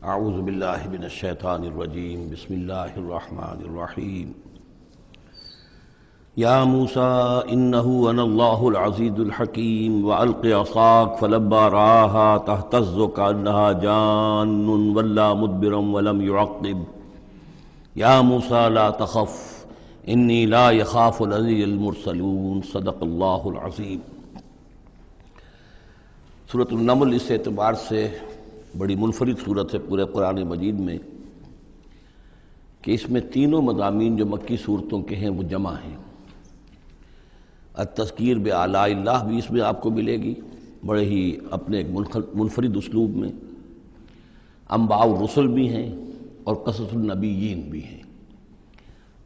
اعوذ باللہ من الشیطان الرجیم بسم اللہ الرحمن الرحیم یا موسیٰ انہ انا اللہ العزیز الحکیم والق عصاک فلما رآها تہتز کأنها جان ولا مدبرا ولم يعقب یا موسیٰ لا تخف انی لا یخاف لدی المرسلون صدق اللہ العظیم۔ سورۃ النمل اس اعتبار سے بڑی منفرد صورت ہے پورے قرآن مجید میں کہ اس میں تینوں مضامین جو مکی صورتوں کے ہیں وہ جمع ہیں۔ التذکیر بآلاء اللہ بھی اس میں آپ کو ملے گی بڑے ہی اپنے ایک منفرد اسلوب میں، انباء الرسل بھی ہیں اور قصص النبیین بھی ہیں۔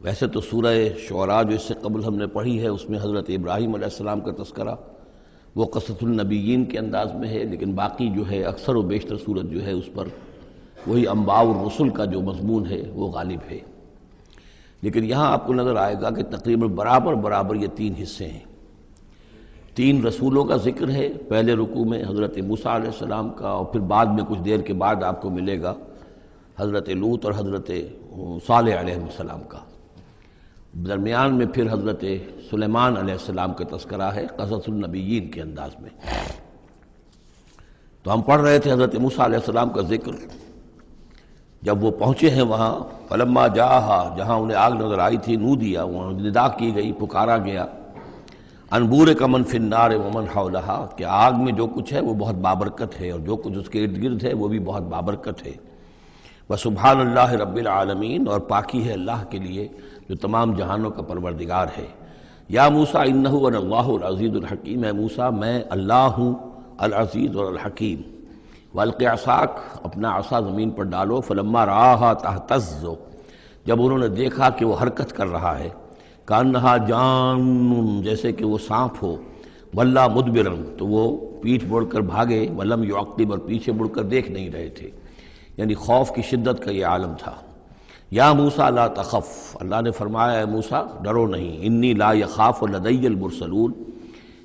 ویسے تو سورہ شعراء جو اس سے قبل ہم نے پڑھی ہے اس میں حضرت ابراہیم علیہ السلام کا تذکرہ وہ قصص النبیین کے انداز میں ہے، لیکن باقی جو ہے اکثر و بیشتر صورت جو ہے اس پر وہی انباء الرسل کا جو مضمون ہے وہ غالب ہے۔ لیکن یہاں آپ کو نظر آئے گا کہ تقریباً برابر یہ تین حصے ہیں۔ تین رسولوں کا ذکر ہے، پہلے رکوع میں حضرت موسیٰ علیہ السلام کا، اور پھر بعد میں کچھ دیر کے بعد آپ کو ملے گا حضرت لوط اور حضرت صالح علیہ السلام کا۔ درمیان میں پھر حضرت سلیمان علیہ السلام کا تذکرہ ہے قصص النبیین کے انداز میں۔ تو ہم پڑھ رہے تھے حضرت موسیٰ علیہ السلام کا ذکر، جب وہ پہنچے ہیں وہاں فلما جاہا، جہاں انہیں آگ نظر آئی تھی، نودیا، وہاں ندا کی گئی، پکارا گیا، ان بورک من فی النار ومن حولہا، کہ آگ میں جو کچھ ہے وہ بہت بابرکت ہے اور جو کچھ اس کے ارد گرد ہے وہ بھی بہت بابرکت ہے۔ وسبحان اللہ رب العالمین، اور پاکی ہے اللہ کے لیے جو تمام جہانوں کا پروردگار ہے۔ یا موسیٰ انہ انا اللہ العزیز الحکیم، اے موسیٰ میں اللہ ہوں العزیز اور الحکیم۔ والق عصاک، اپنا عصا زمین پر ڈالو، فلما رآہا تہتز، جب انہوں نے دیکھا کہ وہ حرکت کر رہا ہے، کأنہا جان، جیسے کہ وہ سانپ ہو، ولا مدبرا، تو وہ پیٹھ موڑ کر بھاگے، ولم یعقب، اور پیچھے مڑ کر دیکھ نہیں رہے تھے، یعنی خوف کی شدت کا یہ عالم تھا۔ یا موسیٰ لا تخف، اللہ نے فرمایا اے موسیٰ ڈرو نہیں، انی لا یخاف لدی المرسلون،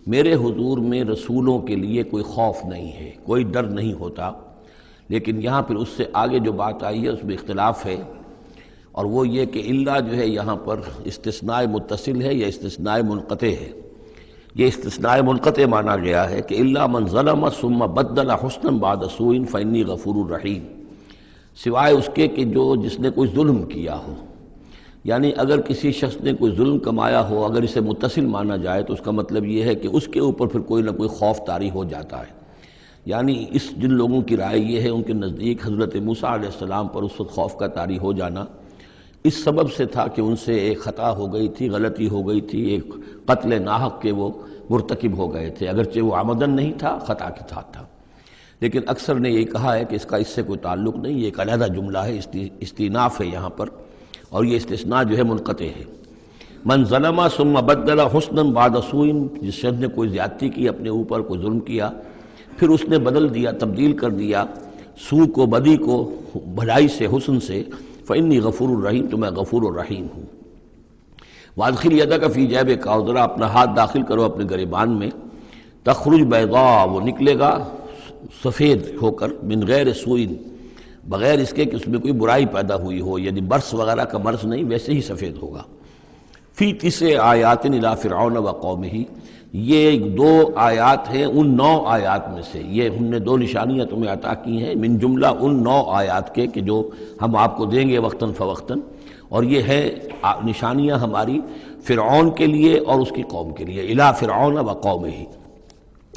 میرے حضور میں رسولوں کے لیے کوئی خوف نہیں ہے، کوئی ڈر نہیں ہوتا۔ لیکن یہاں پھر اس سے آگے جو بات آئی ہے اس میں اختلاف ہے، اور وہ یہ کہ الا جو ہے یہاں پر استثناء متصل ہے یا استثناء منقطع ہے۔ یہ استثناء منقطع مانا گیا ہے کہ الا من ظلم ثم بدل حسنا بعد سوء فانی غفور رحیم، سوائے اس کے کہ جس نے کوئی ظلم کیا ہو، یعنی اگر کسی شخص نے کوئی ظلم کمایا ہو، اگر اسے متصل مانا جائے تو اس کا مطلب یہ ہے کہ اس کے اوپر پھر کوئی نہ کوئی خوف طاری ہو جاتا ہے۔ یعنی جن لوگوں کی رائے یہ ہے، ان کے نزدیک حضرت موسیٰ علیہ السلام پر اس وقت خوف کا طاری ہو جانا اس سبب سے تھا کہ ان سے ایک خطا ہو گئی تھی، غلطی ہو گئی تھی، ایک قتل ناحق کے وہ مرتکب ہو گئے تھے، اگرچہ وہ عمدن نہیں تھا، خطا کے ساتھ تھا۔ لیکن اکثر نے یہ کہا ہے کہ اس کا اس سے کوئی تعلق نہیں، یہ ایک علیحدہ جملہ ہے، استئناف ہے یہاں پر، اور یہ استثناء جو ہے منقطع ہے۔ من ظلم ثم بدل حسنا بعد سوء، جس شخص نے کوئی زیادتی کی اپنے اوپر، کوئی ظلم کیا، پھر اس نے بدل دیا، تبدیل کر دیا سوء کو، بدی کو، بھلائی سے، حسن سے، فإنی غفور الرحیم، تو میں غفور الرحیم ہوں۔ وادخل یدک فی جیبک، اور ذرا اپنا ہاتھ داخل کرو اپنے گریبان میں، تخرج بیضاء، وہ نکلے گا سفید ہو کر، من غیر سوء، بغیر اس کے کہ اس میں کوئی برائی پیدا ہوئی ہو، یعنی برس وغیرہ کا مرض نہیں، ویسے ہی سفید ہوگا۔ فی 9 آیات الی فرعون وقومہ، یہ 2 آیات ہیں ان 9 آیات میں سے، یہ ہم نے 2 نشانیاں تمہیں عطا کی ہیں من جملہ ان 9 آیات کے کہ جو ہم آپ کو دیں گے وقتاً فوقتاً، اور یہ ہے نشانیاں ہماری فرعون کے لیے اور اس کی قوم کے لیے، الی فرعون وقومہ،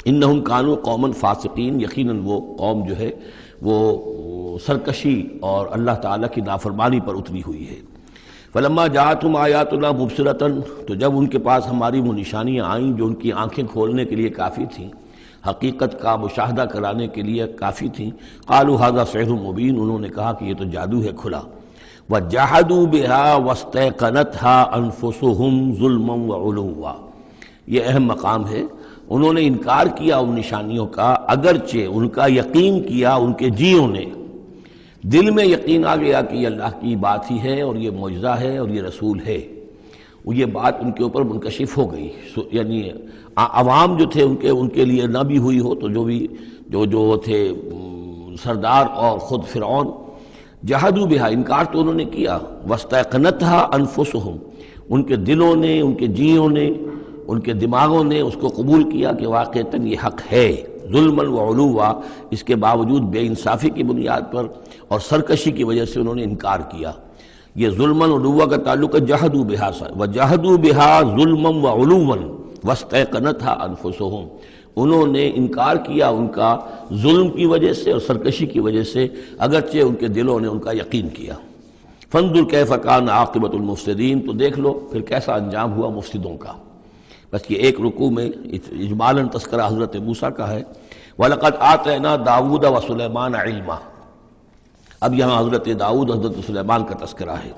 انہم کانوا قوما فاسقین، یقیناً وہ قوم جو ہے وہ سرکشی اور اللہ تعالیٰ کی نافرمانی پر اتری ہوئی ہے۔ فلما جاءتہم آیاتنا مبصرۃ، تو جب ان کے پاس ہماری وہ نشانیاں آئیں جو ان کی آنکھیں کھولنے کے لیے کافی تھیں، حقیقت کا مشاہدہ کرانے کے لیے کافی تھیں، قالوا ھذا سحر مبین، انہوں نے کہا کہ یہ تو جادو ہے کھلا، وجحدوا بها واستيقنتها انفسهم ظلما وعلوا، یہ اہم مقام ہے، انہوں نے انکار کیا ان نشانیوں کا، اگرچہ ان کا یقین کیا ان کے جیوں نے، دل میں یقین آ گیا کہ یہ اللہ کی بات ہی ہے اور یہ معجزہ ہے اور یہ رسول ہے، وہ یہ بات ان کے اوپر منکشف ہو گئی، یعنی عوام جو تھے ان کے لیے نہ بھی ہوئی ہو تو جو تھے سردار اور خود فرعون جحدوا بہا، انکار تو انہوں نے کیا، واستيقنتها انفسهم، ان کے دلوں نے، ان کے جیوں نے، ان کے دماغوں نے اس کو قبول کیا کہ واقعتاً یہ حق ہے، ظلما وعلوا، اس کے باوجود بے انصافی کی بنیاد پر اور سرکشی کی وجہ سے انہوں نے انکار کیا۔ یہ ظلما وعلوا کا تعلق ہے جحدوا بہا سے، وجحدوا بہا ظلما وعلوا واستيقنتها انفسهم، انہوں نے انکار کیا ان کا ظلم کی وجہ سے اور سرکشی کی وجہ سے، اگرچہ ان کے دلوں نے ان کا یقین کیا۔ فانظر کیف کان عاقبۃ المفسدین، تو دیکھ لو پھر کیسا انجام ہوا مفسدوں کا۔ بس یہ ایک رکوع میں اجمالاً تذکرہ حضرت موسیٰ کا ہے۔ وَلَقَدْ آتَيْنَا دَاوُودَ وَسُلَيْمَانَ عِلْمًا، اب یہاں حضرت داؤد حضرت سلیمان کا تذکرہ ہے۔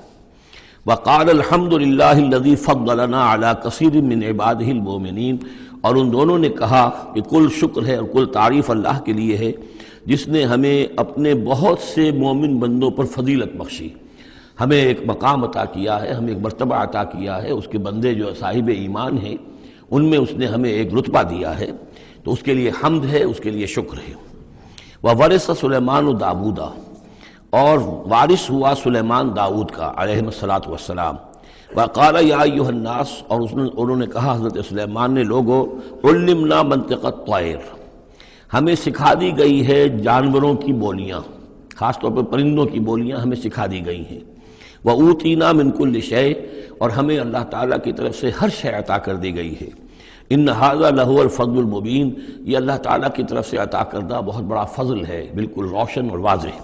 وَقَالَ الْحَمْدُ لِلَّهِ الَّذِي فَضَّلَنَا عَلَى كَثِيرٍ مِّنْ عِبَادِهِ الْمُؤْمِنِينَ، اور ان دونوں نے کہا کہ کل شکر ہے اور کل تعریف اللہ کے لیے ہے جس نے ہمیں اپنے بہت سے مومن بندوں پر فضیلت بخشی، ہمیں ایک مقام عطا کیا ہے، ہمیں ایک مرتبہ عطا کیا ہے، اس کے بندے جو صاحب ایمان ہیں ان میں اس نے ہمیں ایک رتبہ دیا ہے، تو اس کے لیے حمد ہے، اس کے لیے شکر ہے۔ وَوَرِثَ سُلَيْمَانُ دَاوُودَ، اور وارث ہوا سلیمان داؤد کا علیہ الصلاۃ والسلام۔ وقال یا ایھا الناس، اور انہوں نے کہا حضرت سلیمان نے، لوگو علمنا منطق الطیر، ہمیں سکھا دی گئی ہے جانوروں کی بولیاں، خاص طور پر پرندوں کی بولیاں ہمیں سکھا دی گئی ہیں۔ وَأُوتِینَا مِن كُلِّ شَیْءٍ، اور ہمیں اللہ تعالیٰ کی طرف سے ہر شے عطا کر دی گئی ہے۔ ان ھذا لہو الفضل المبین، یہ اللہ تعالیٰ کی طرف سے عطا کردہ بہت بڑا فضل ہے، بالکل روشن اور واضح۔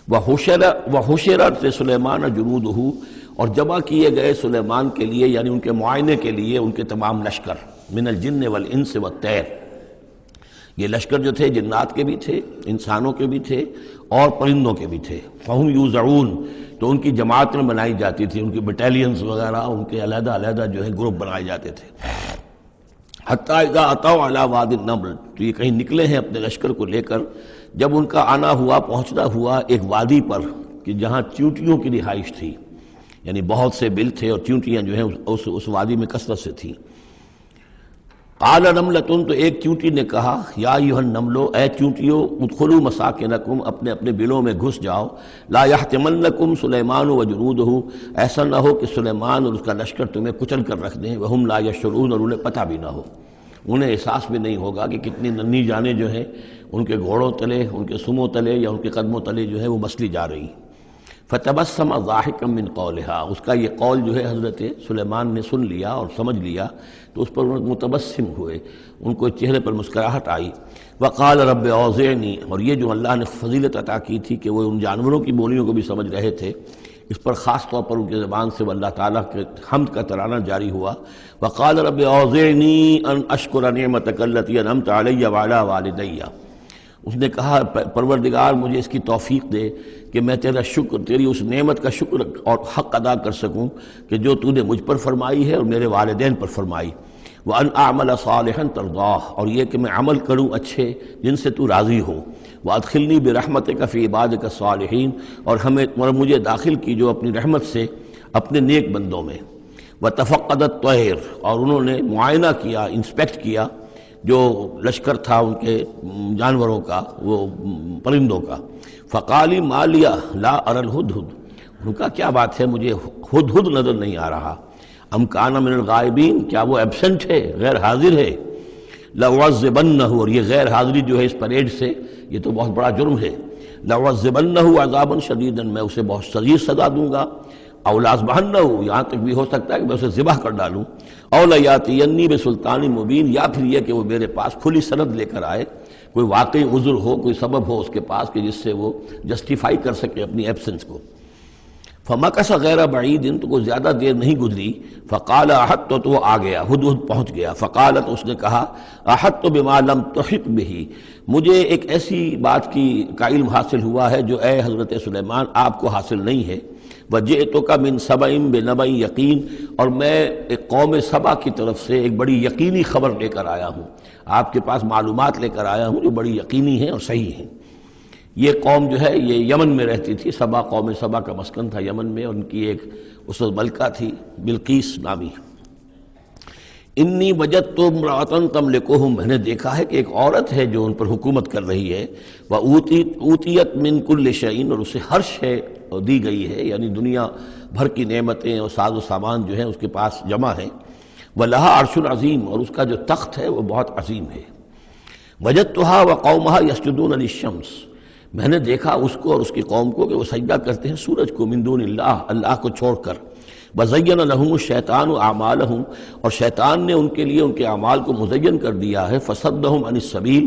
وَحُشِرَتْ لِسُلَيْمَانَ جُنُودُهُ، اور جمع کیے گئے سلیمان کے لیے، یعنی ان کے معائنے کے لیے، ان کے تمام لشکر، من الجن والانس والطیر، یہ لشکر جو تھے جنات کے بھی تھے، انسانوں کے بھی تھے اور پرندوں کے بھی تھے۔ فَهُمْ يُوزَعُونَ، تو ان کی جماعتیں بنائی جاتی تھی، ان کی بٹالینز وغیرہ، ان کے علیحدہ علیحدہ جو ہے گروپ بنائے جاتے تھے۔ حتیٰ اذا اتوا علی وادی النمل، تو یہ کہیں نکلے ہیں اپنے لشکر کو لے کر، جب ان کا آنا ہوا، پہنچنا ہوا ایک وادی پر کہ جہاں چیونٹیوں کی رہائش تھی، یعنی بہت سے بل تھے اور چیونٹیاں جو ہیں اس وادی میں کثرت سے تھیں۔ قال نملۃ، تو ایک چیونٹی نے کہا، یا ایھا النمل، اے چیونٹیوں، ادخلوا مساکنکم، اپنے اپنے بلوں میں گھس جاؤ، لا یحطمنکم سلیمان وجنودہ، ایسا نہ ہو کہ سلیمان اور اس کا لشکر تمہیں کچل کر رکھ دیں، وہم لا یشعرون، اور انہیں پتہ بھی نہ ہو، انہیں احساس بھی نہیں ہوگا کہ کتنی ننھی جانیں جو ہیں ان کے گھوڑوں تلے، ان کے سموں تلے یا ان کے قدموں تلے جو ہے وہ مسلی جا رہی۔ فتبسم ضاحکا من قولہا، اس کا یہ قول جو ہے حضرت سلیمان نے سن لیا اور سمجھ لیا، تو اس پر متبسم ہوئے، ان کو چہرے پر مسکراہٹ آئی۔ وقال رب اوزعنی، اور یہ جو اللہ نے فضیلت عطا کی تھی کہ وہ ان جانوروں کی بولیوں کو بھی سمجھ رہے تھے، اس پر خاص طور پر ان کی زبان سے اللہ تعالیٰ کے حمد کا ترانہ جاری ہوا۔ وقال رب اوزعنی ان اشکر نعمتک التی انعمت علی وعلی والدی، اس نے کہا پروردگار مجھے اس کی توفیق دے کہ میں تیرا شکر، تیری اس نعمت کا شکر اور حق ادا کر سکوں کہ جو تو نے مجھ پر فرمائی ہے اور میرے والدین پر فرمائی۔ وَأَنْ أَعْمَلَ صَالِحًا تَرْضَاهُ، اور یہ کہ میں عمل کروں اچھے جن سے تو راضی ہو۔ وَأَدْخِلْنِي بِرَحْمَتِكَ فِي عِبَادِكَ الصَّالِحِينَ، اور ہمیں داخل کیجو اپنی رحمت سے اپنے نیک بندوں میں۔ وَتَفَقَّدَ الطَّيْرَ، اور انہوں نے معائنہ کیا، انسپیکٹ کیا جو لشکر تھا ان کے جانوروں کا، وہ پرندوں کا۔ فقال ما لی لا اری الہدہد، ان کا کیا بات ہے مجھے ہدہد نظر نہیں آ رہا۔ ام کان من الغائبین، کیا وہ ایبسنٹ ہے، غیر حاضر ہے۔ لأعذبنہ، اور یہ غیر حاضری جو ہے اس پریڈ سے، یہ تو بہت بڑا جرم ہے۔ لأعذبنہ عذابا شدیدا، میں اسے بہت شدید سزا دوں گا۔ او لأذبحنہ، یہاں تک بھی ہو سکتا ہے کہ میں اسے ذبح کر ڈالوں۔ او لیاتینی بسلطان مبین، یا پھر یہ کہ وہ میرے پاس کھلی سند لے کر آئے، کوئی واقعی عذر ہو، کوئی سبب ہو اس کے پاس کہ جس سے وہ جسٹیفائی کر سکے اپنی ایبسنس کو۔ فمکث غیر بعید، تو کوئی زیادہ دیر نہیں گزری۔ فقال احطت، تو وہ آ گیا، ہدہد پہنچ گیا۔ فقالت، اس نے کہا، احطت بما لم تحط به، مجھے ایک ایسی بات کا علم حاصل ہوا ہے جو اے حضرت سلیمان آپ کو حاصل نہیں ہے۔ وجئتک من سبأ بنبأ یقین، اور میں ایک قوم سبا کی طرف سے ایک بڑی یقینی خبر لے کر آیا ہوں، آپ کے پاس معلومات لے کر آیا ہوں جو بڑی یقینی ہیں اور صحیح ہیں۔ یہ قوم جو ہے یہ یمن میں رہتی تھی، سبا، قوم سبا کا مسکن تھا یمن میں، ان کی ایک اس وقت ملکہ تھی بلقیس نامی۔ انی وجدت امرأۃ تملکہم، میں نے دیکھا ہے کہ ایک عورت ہے جو ان پر حکومت کر رہی ہے، وَأُوتِیَتْ مِن كُلِّ شَيْءٍ، اور اسے ہر شے دی گئی ہے، یعنی دنیا بھر کی نعمتیں اور ساز و سامان جو ہیں اس کے پاس جمع ہیں، وَلَهَا عَرْشٌ عَظِيمٌ، اور اس کا جو تخت ہے وہ بہت عظیم ہے، وَجَدتُّهَا وَقَوْمَهَا يَسْجُدُونَ لِلشَّمْسِ، میں نے دیکھا اس کو اور اس کی قوم کو کہ وہ سجدہ کرتے ہیں سورج کو، من دون اللہ کو چھوڑ کر، وَزَيَّنَ لَهُمُ الشَّيْطَانُ أَعْمَالَهُمْ، اور شیطان نے ان کے لیے ان کے اعمال کو مزین کر دیا ہے، فَصَدَّهُمْ عَنِ السَّبِيلِ،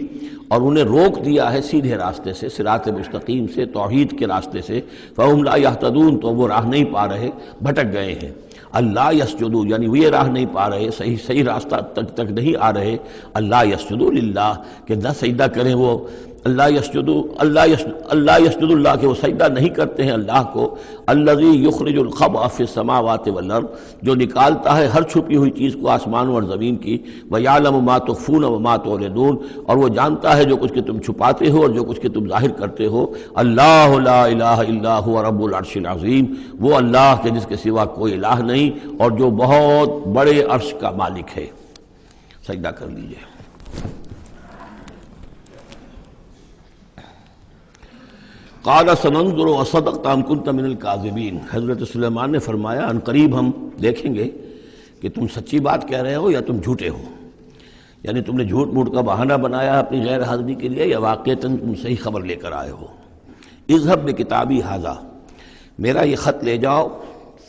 اور انہیں روک دیا ہے سیدھے راستے سے، صراط مستقیم سے، توحید کے راستے سے، فَهُمْ لَا يَهْتَدُونَ، تو وہ راہ نہیں پا رہے، بھٹک گئے ہیں، اللہ یسجدو، یعنی وہ یہ راہ نہیں پا رہے، صحیح راستہ تک نہیں آ رہے، اللہ یسجدو للہ، کہ نہ سجدہ کریں وہ اللہ یسجدو اللہ کہ وہ سجدہ نہیں کرتے ہیں اللہ کو، الذی یخرج الخبء فی السماوات والارض، جو نکالتا ہے ہر چھپی ہوئی چیز کو آسمانوں اور زمین کی، ویعلم ما تخفون وما تعلنون، اور وہ جانتا ہے جو کچھ کہ تم چھپاتے ہو اور جو کچھ کہ تم ظاہر کرتے ہو، اللہ لا الہ الا هو رب العرش العظیم، وہ اللہ کے جس کے سوا کوئی الہ نہیں اور جو بہت بڑے عرش کا مالک ہے۔ سجدہ کر لیجئے۔ قال سننظر اصدقت ام كنت من الكاذبین، حضرت سلیمان نے فرمایا ان قریب ہم دیکھیں گے کہ تم سچی بات کہہ رہے ہو یا تم جھوٹے ہو، یعنی تم نے جھوٹ موٹ کا بہانہ بنایا اپنی غیر حاضری کے لیے یا واقعتاً تم صحیح خبر لے کر آئے ہو۔ اذهب بکتابی ھذا، میرا یہ خط لے جاؤ،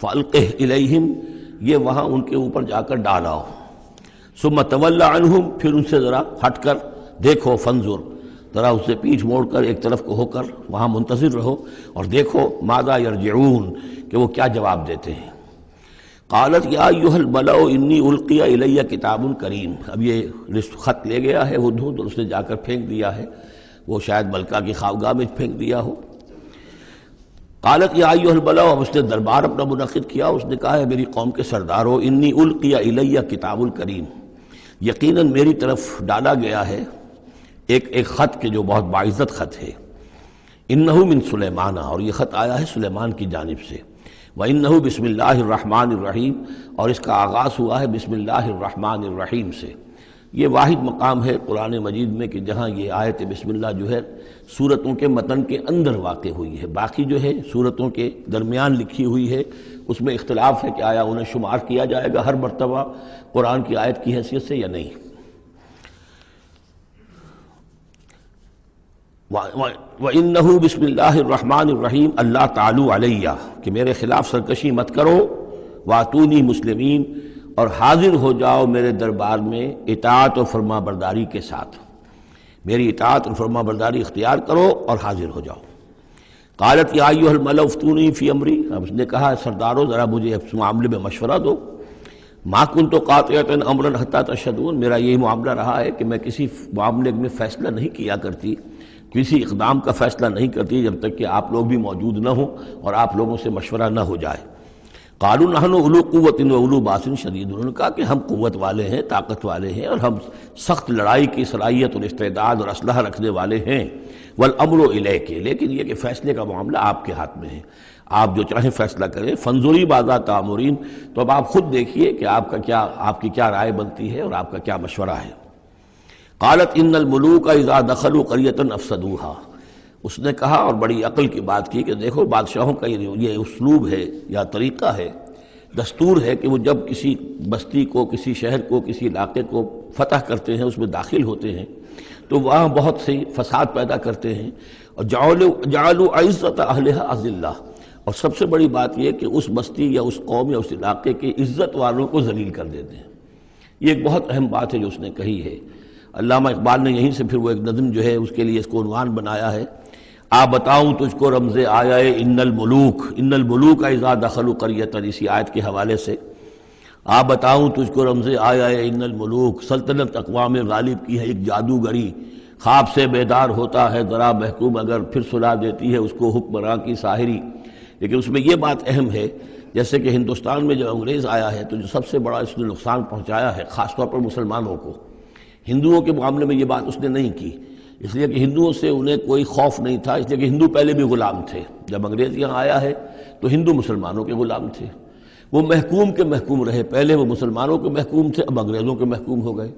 فالقہ الیہم، یہ وہاں ان کے اوپر جا کر ڈالاؤ، ثم تول عنہم، پھر ان سے ذرا ہٹ کر دیکھو، فانظر، ذرا اس سے پیٹھ موڑ کر ایک طرف کو ہو کر وہاں منتظر رہو اور دیکھو، ماذا یرجعون، کہ وہ کیا جواب دیتے ہیں۔ قالت یا ایھا الملأ انی القی الی کتاب کریم، اب یہ خط لے گیا ہے ہدہد اور اس نے جا کر پھینک دیا ہے، وہ شاید ملکہ کی خوابگاہ میں پھینک دیا ہو۔ قالت یا ایھا الملأ، اب اس نے دربار اپنا منعقد کیا، اس نے کہا ہے میری قوم کے سردارو، انی القی الی کتاب کریم، یقیناً میری طرف ڈالا گیا ہے ایک خط کے جو بہت باعزت خط ہے، انہ من سلیمان، اور یہ خط آیا ہے سلیمان کی جانب سے، وانہ بسم اللہ الرحمن الرحیم، اور اس کا آغاز ہوا ہے بسم اللہ الرحمن الرحیم سے۔ یہ واحد مقام ہے قرآن مجید میں کہ جہاں یہ آیت بسم اللہ جو ہے سورتوں کے متن کے اندر واقع ہوئی ہے، باقی جو ہے سورتوں کے درمیان لکھی ہوئی ہے، اس میں اختلاف ہے کہ آیا انہیں شمار کیا جائے گا ہر مرتبہ قرآن کی آیت کی حیثیت سے یا نہیں۔ وَإِنَّهُ بسم اللہ الرحمن الرحیم اللہ تعالی علیہ، کہ میرے خلاف سرکشی مت کرو، وَأْتُونِي مسلمین، اور حاضر ہو جاؤ میرے دربار میں اطاعت و فرما برداری کے ساتھ، میری اطاعت اور فرما برداری اختیار کرو اور حاضر ہو جاؤ۔ قالت یا ایھا الملأ افتونی فی امری، اب اس نے کہا سردارو ذرا مجھے اس معاملے میں مشورہ دو، ما کنت قاطعۃ امرا حتی تشہدون، میرا یہی معاملہ رہا ہے کہ میں کسی معاملے میں فیصلہ نہیں کیا کرتی، کسی اقدام کا فیصلہ نہیں کرتی جب تک کہ آپ لوگ بھی موجود نہ ہوں اور آپ لوگوں سے مشورہ نہ ہو جائے۔ قالوا نحن اولو قوت و اولو باس شدید، انہوں نے کہا کہ ہم قوت والے ہیں، طاقت والے ہیں، اور ہم سخت لڑائی کی صلاحیت اور استعداد اور اسلحہ رکھنے والے ہیں، والامر الیک، لیکن یہ کہ فیصلے کا معاملہ آپ کے ہاتھ میں ہے، آپ جو چاہیں فیصلہ کریں، فانظری ماذا تأمرین، تو اب آپ خود دیکھیے کہ آپ کی کیا رائے بنتی ہے اور آپ کا کیا مشورہ ہے۔ قالت ان الملوک اذا دخلوا قریۃ افسدوها، اس نے کہا اور بڑی عقل کی بات کی کہ دیکھو بادشاہوں کا یہ اسلوب ہے یا طریقہ ہے، دستور ہے کہ وہ جب کسی بستی کو، کسی شہر کو، کسی علاقے کو فتح کرتے ہیں، اس میں داخل ہوتے ہیں تو وہاں بہت سی فساد پیدا کرتے ہیں، اور جعلوا عزت اہلھا اذلہ، اور سب سے بڑی بات یہ کہ اس بستی یا اس قوم یا اس علاقے کے عزت والوں کو ذلیل کر دیتے ہیں۔ یہ ایک بہت اہم بات ہے جو اس نے کہی ہے۔ علامہ اقبال نے یہیں سے پھر وہ ایک نظم جو ہے اس کے لیے اس کو عنوان بنایا ہے، آ بتاؤں تجھ کو رمز آیا ان الملوک اذا دخلوا قریۃ، اسی آیت کے حوالے سے آ بتاؤں تجھ کو رمز آیا ان الملوک، سلطنت اقوام غالب کی ہے ایک جادوگری، خواب سے بیدار ہوتا ہے ذرا محکوم اگر، پھر سلا دیتی ہے اس کو حکمراں کی ساحری۔ لیکن اس میں یہ بات اہم ہے، جیسے کہ ہندوستان میں جب انگریز آیا ہے تو جو سب سے بڑا اس نے نقصان پہنچایا ہے خاص طور پر مسلمانوں کو، ہندوؤں کے معاملے میں یہ بات اس نے نہیں کی، اس لیے کہ ہندوؤں سے انہیں کوئی خوف نہیں تھا، اس لیے کہ ہندو پہلے بھی غلام تھے، جب انگریز یہاں آیا ہے تو ہندو مسلمانوں کے غلام تھے، وہ محکوم کے محکوم رہے، پہلے وہ مسلمانوں کے محکوم تھے، اب انگریزوں کے محکوم ہو گئے،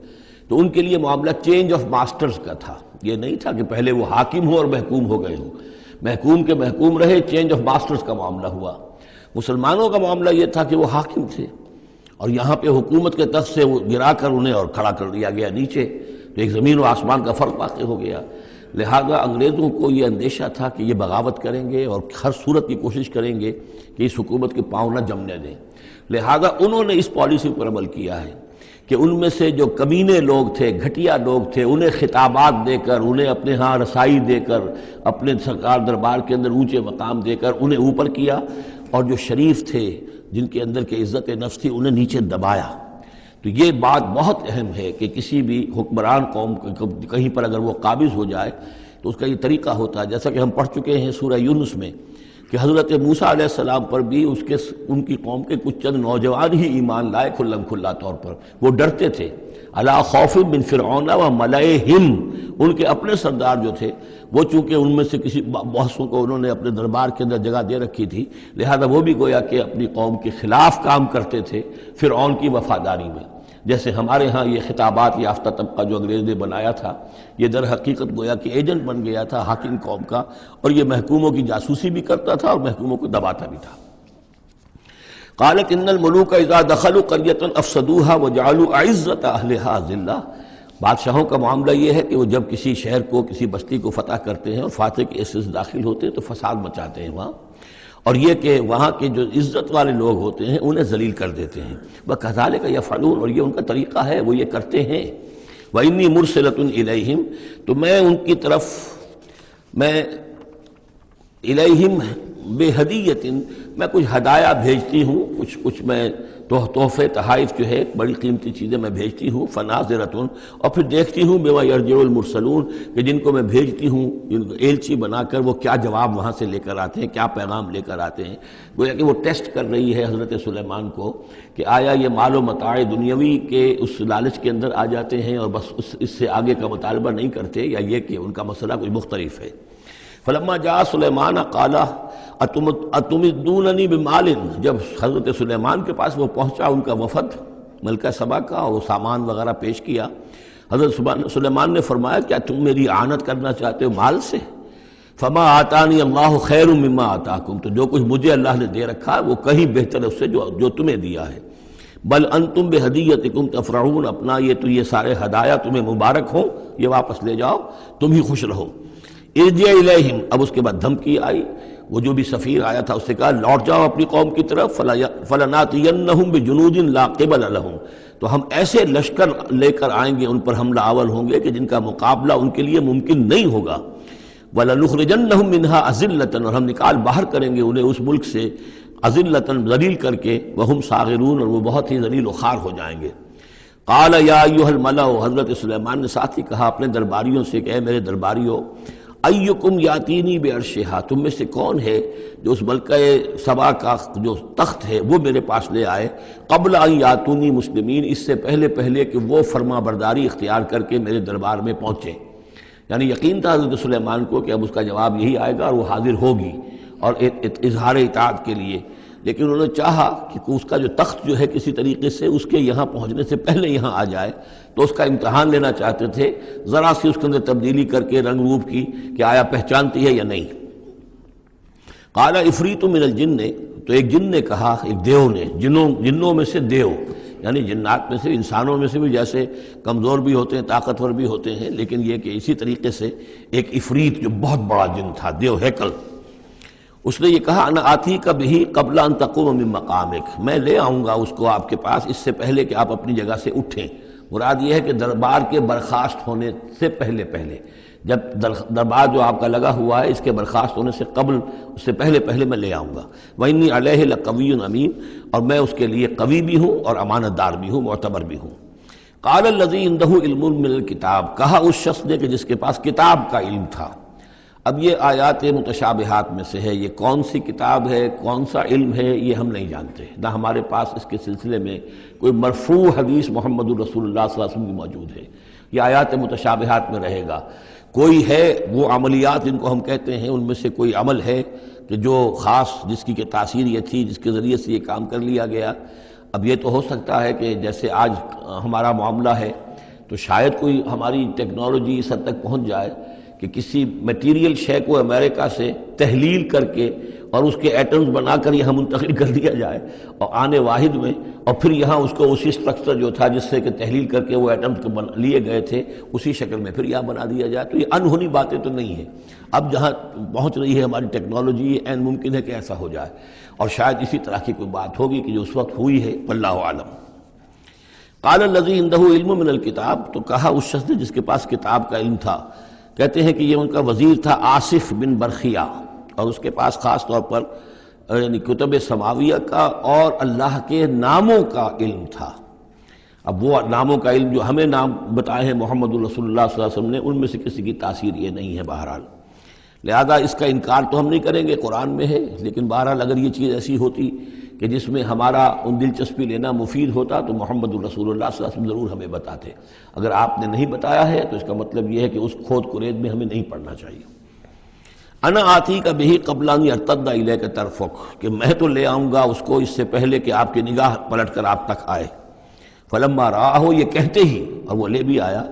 تو ان کے لیے معاملہ چینج آف ماسٹرز کا تھا، یہ نہیں تھا کہ پہلے وہ حاکم ہو اور محکوم ہو گئے ہوں، محکوم کے محکوم رہے، چینج آف ماسٹرز کا معاملہ ہوا۔ مسلمانوں کا معاملہ یہ تھا کہ وہ حاکم تھے اور یہاں پہ حکومت کے تخت سے وہ گرا کر انہیں اور کھڑا کر دیا گیا نیچے، تو ایک زمین و آسمان کا فرق واقع ہو گیا۔ لہذا انگریزوں کو یہ اندیشہ تھا کہ یہ بغاوت کریں گے اور ہر صورت کی کوشش کریں گے کہ اس حکومت کے پاؤں نہ جمنے دیں، لہذا انہوں نے اس پالیسی پر عمل کیا ہے کہ ان میں سے جو کمینے لوگ تھے، گھٹیا لوگ تھے، انہیں خطابات دے کر، انہیں اپنے ہاں رسائی دے کر، اپنے سرکار دربار کے اندر اونچے مقام دے کر انہیں اوپر کیا، اور جو شریف تھے جن کے اندر کے عزت نفس تھی انہیں نیچے دبایا۔ تو یہ بات بہت اہم ہے کہ کسی بھی حکمران قوم کہیں پر اگر وہ قابض ہو جائے تو اس کا یہ طریقہ ہوتا ہے، جیسا کہ ہم پڑھ چکے ہیں سورہ یونس میں کہ حضرت موسیٰ علیہ السلام پر بھی ان کی قوم کے کچھ چند نوجوان ہی ایمان لائے کھلم کھلا طور پر، وہ ڈرتے تھے۔ الا خوف من فرعون و ملئہم، ان کے اپنے سردار جو تھے وہ چونکہ ان میں سے کسی بحثوں کو انہوں نے اپنے دربار کے اندر جگہ دے رکھی تھی، لہذا وہ بھی گویا کہ اپنی قوم کے خلاف کام کرتے تھے فرعون کی وفاداری میں۔ جیسے ہمارے ہاں یہ خطابات یافتہ طبقہ جو انگریز نے بنایا تھا، یہ در حقیقت گویا کہ ایجنٹ بن گیا تھا حاکم قوم کا، اور یہ محکوموں کی جاسوسی بھی کرتا تھا اور محکوموں کو دباتا بھی تھا۔ قالت ان الملوک اذا دخلوا قرية افسدوها وجعلوا اعزة اهلها ذلہ، بادشاہوں کا معاملہ یہ ہے کہ وہ جب کسی شہر کو، کسی بستی کو فتح کرتے ہیں اور فاتح کے حصے سے داخل ہوتے ہیں تو فساد مچاتے ہیں وہاں، اور یہ کہ وہاں کے جو عزت والے لوگ ہوتے ہیں انہیں ذلیل کر دیتے ہیں۔ وَكَذَلِكَ يَفْعَلُونَ، اور یہ ان کا طریقہ ہے، وہ یہ کرتے ہیں۔ وَإِنِّي مُرْسِلَةٌ إِلَيْهِمْ، تو میں ان کی طرف، میں الیہم بہدیۃ، میں کچھ ہدایہ بھیجتی ہوں، کچھ میں تحفے تحائف جو ہے بڑی قیمتی چیزیں میں بھیجتی ہوں، فناظرۃ، اور پھر دیکھتی ہوں بما یرجع المرسلون، کہ جن کو میں بھیجتی ہوں جن کو ایلچی بنا کر وہ کیا جواب وہاں سے لے کر آتے ہیں، کیا پیغام لے کر آتے ہیں۔ گویا کہ وہ ٹیسٹ کر رہی ہے حضرت سلیمان کو کہ آیا یہ مال و متاع دنیاوی کے اس لالچ کے اندر آ جاتے ہیں اور بس اس سے آگے کا مطالبہ نہیں کرتے، یا یہ کہ ان کا مسئلہ کچھ مختلف ہے۔ فلما جاء سلیمان قال اتمدوننی بمال، جب حضرت سلیمان کے پاس وہ پہنچا ان کا وفد ملکہ سبا کا، اور وہ سامان وغیرہ پیش کیا، حضرت سلیمان نے فرمایا کیا تم میری اعانت کرنا چاہتے ہو مال سے؟ فما آتانی اللہ خیر مما آتاکم، تو جو کچھ مجھے اللہ نے دے رکھا ہے وہ کہیں بہتر ہے اس سے جو تمہیں دیا ہے۔ بل انتم بہدیتکم تفرحون، اپنا یہ سارے ہدایہ تمہیں مبارک ہوں، یہ واپس لے جاؤ، تم ہی خوش رہو۔ ارجع الیہم، اب اس کے بعد دھمکی آئی، وہ جو بھی سفیر آیا تھا اس سے کہا لوٹ جاؤ اپنی قوم کی طرف، فلناتینہم بجنود لا قبل لہم، تو ہم ایسے لشکر لے کر آئیں گے، ان پر حملہ آور ہوں گے کہ جن کا مقابلہ ان کے لیے ممکن نہیں ہوگا۔ وَلَنُخْرِجَنَّهُم مِّنْهَا أَذِلَّةً، اور ہم نکال باہر کریں گے انہیں اس ملک سے أَذِلَّةً، ذلیل کر کے، وَهُمْ صَاغِرُونَ، اور وہ بہت ہی ذلیل و خوار ہو جائیں گے۔ قال یا ایھا الملأ، حضرت سلیمان نے ساتھ ہی کہا اپنے درباریوں سے کہ اے میرے درباریوں، ایکم یاتینی بعرشھا، تم میں سے کون ہے جو اس ملکہ سبا کا جو تخت ہے وہ میرے پاس لے آئے، قبل ان یاتونی مسلمین، اس سے پہلے کہ وہ فرما برداری اختیار کر کے میرے دربار میں پہنچے۔ یعنی یقین تھا حضرت سلیمان کو کہ اب اس کا جواب یہی آئے گا اور وہ حاضر ہوگی اور اظہار اطاعت کے لیے، لیکن انہوں نے چاہا کہ اس کا جو تخت جو ہے کسی طریقے سے اس کے یہاں پہنچنے سے پہلے یہاں آ جائے، تو اس کا امتحان لینا چاہتے تھے، ذرا سی اس کے اندر تبدیلی کر کے رنگ روپ کی کہ آیا پہچانتی ہے یا نہیں۔ قال عفریت من الجن، تو ایک جن نے کہا، ایک دیو نے، جنوں میں سے دیو، یعنی جنات میں سے، انسانوں میں سے بھی جیسے کمزور بھی ہوتے ہیں طاقتور بھی ہوتے ہیں، لیکن یہ کہ اسی طریقے سے ایک عفریت جو بہت بڑا جن تھا، دیو ہیکل، اس نے یہ کہا انا آتی کا بھی قبل ان تقوم من مقامک، میں لے آؤں گا اس کو آپ کے پاس اس سے پہلے کہ آپ اپنی جگہ سے اٹھیں۔ مراد یہ ہے کہ دربار کے برخاست ہونے سے پہلے جب دربار جو آپ کا لگا ہوا ہے اس کے برخاست ہونے سے قبل، اس سے پہلے میں لے آؤں گا۔ وَإِنِّي عَلَيْهِ لَقَوِيٌّ أَمِينٌ، اور میں اس کے لیے قوی بھی ہوں اور امانت دار بھی ہوں، معتبر بھی ہوں۔ قال الذی عنده علم من الکتاب، کہا اس شخص نے کہ جس کے پاس کتاب کا علم تھا۔ اب یہ آیات متشابہات میں سے ہے، یہ کون سی کتاب ہے، کون سا علم ہے، یہ ہم نہیں جانتے، نہ ہمارے پاس اس کے سلسلے میں کوئی مرفوع حدیث محمد الرسول اللہ صلی اللہ علیہ وسلم کی موجود ہے، یہ آیات متشابہات میں رہے گا۔ کوئی ہے وہ عملیات جن کو ہم کہتے ہیں، ان میں سے کوئی عمل ہے کہ جو خاص جس کی کہ تاثیر یہ تھی، جس کے ذریعے سے یہ کام کر لیا گیا. اب یہ تو ہو سکتا ہے کہ جیسے آج ہمارا معاملہ ہے تو شاید کوئی ہماری ٹیکنالوجی اس حد تک پہنچ جائے کہ کسی میٹیریل شے کو امریکہ سے تحلیل کر کے اور اس کے ایٹمز بنا کر یہاں منتقل کر دیا جائے اور آنے واحد میں، اور پھر یہاں اس کو اسی اسٹرکچر جو تھا جس سے کہ تحلیل کر کے وہ ایٹمز لیے گئے تھے اسی شکل میں پھر یہاں بنا دیا جائے. تو یہ انہونی باتیں تو نہیں ہیں. اب جہاں پہنچ رہی ہے ہماری ٹیکنالوجی، یہ عین ممکن ہے کہ ایسا ہو جائے، اور شاید اسی طرح کی کوئی بات ہوگی کہ جو اس وقت ہوئی ہے، واللہ اعلم. قال الذی عنده علم من الکتاب، تو کہا اس شخص نے جس کے پاس کتاب کا علم تھا. کہتے ہیں کہ یہ ان کا وزیر تھا آصف بن برخیہ، اور اس کے پاس خاص طور پر یعنی کتب سماویہ کا اور اللہ کے ناموں کا علم تھا. اب وہ ناموں کا علم جو ہمیں نام بتائے ہیں محمد الرسول اللہ صلی اللہ علیہ وسلم نے، ان میں سے کسی کی تاثیر یہ نہیں ہے بہرحال. لہذا اس کا انکار تو ہم نہیں کریں گے، قرآن میں ہے، لیکن بہرحال اگر یہ چیز ایسی ہوتی کہ جس میں ہمارا ان دلچسپی لینا مفید ہوتا تو محمد الرسول اللہ صلی اللہ علیہ وسلم ضرور ہمیں بتاتے. اگر آپ نے نہیں بتایا ہے تو اس کا مطلب یہ ہے کہ اس کھود کرید میں ہمیں نہیں پڑھنا چاہیے. انا آتی کا بہی قبل ان یرتد الیک طرفک، کہ میں تو لے آؤں گا اس کو اس سے پہلے کہ آپ کی نگاہ پلٹ کر آپ تک آئے. فلما رآہ، یہ کہتے ہی اور وہ لے بھی آیا.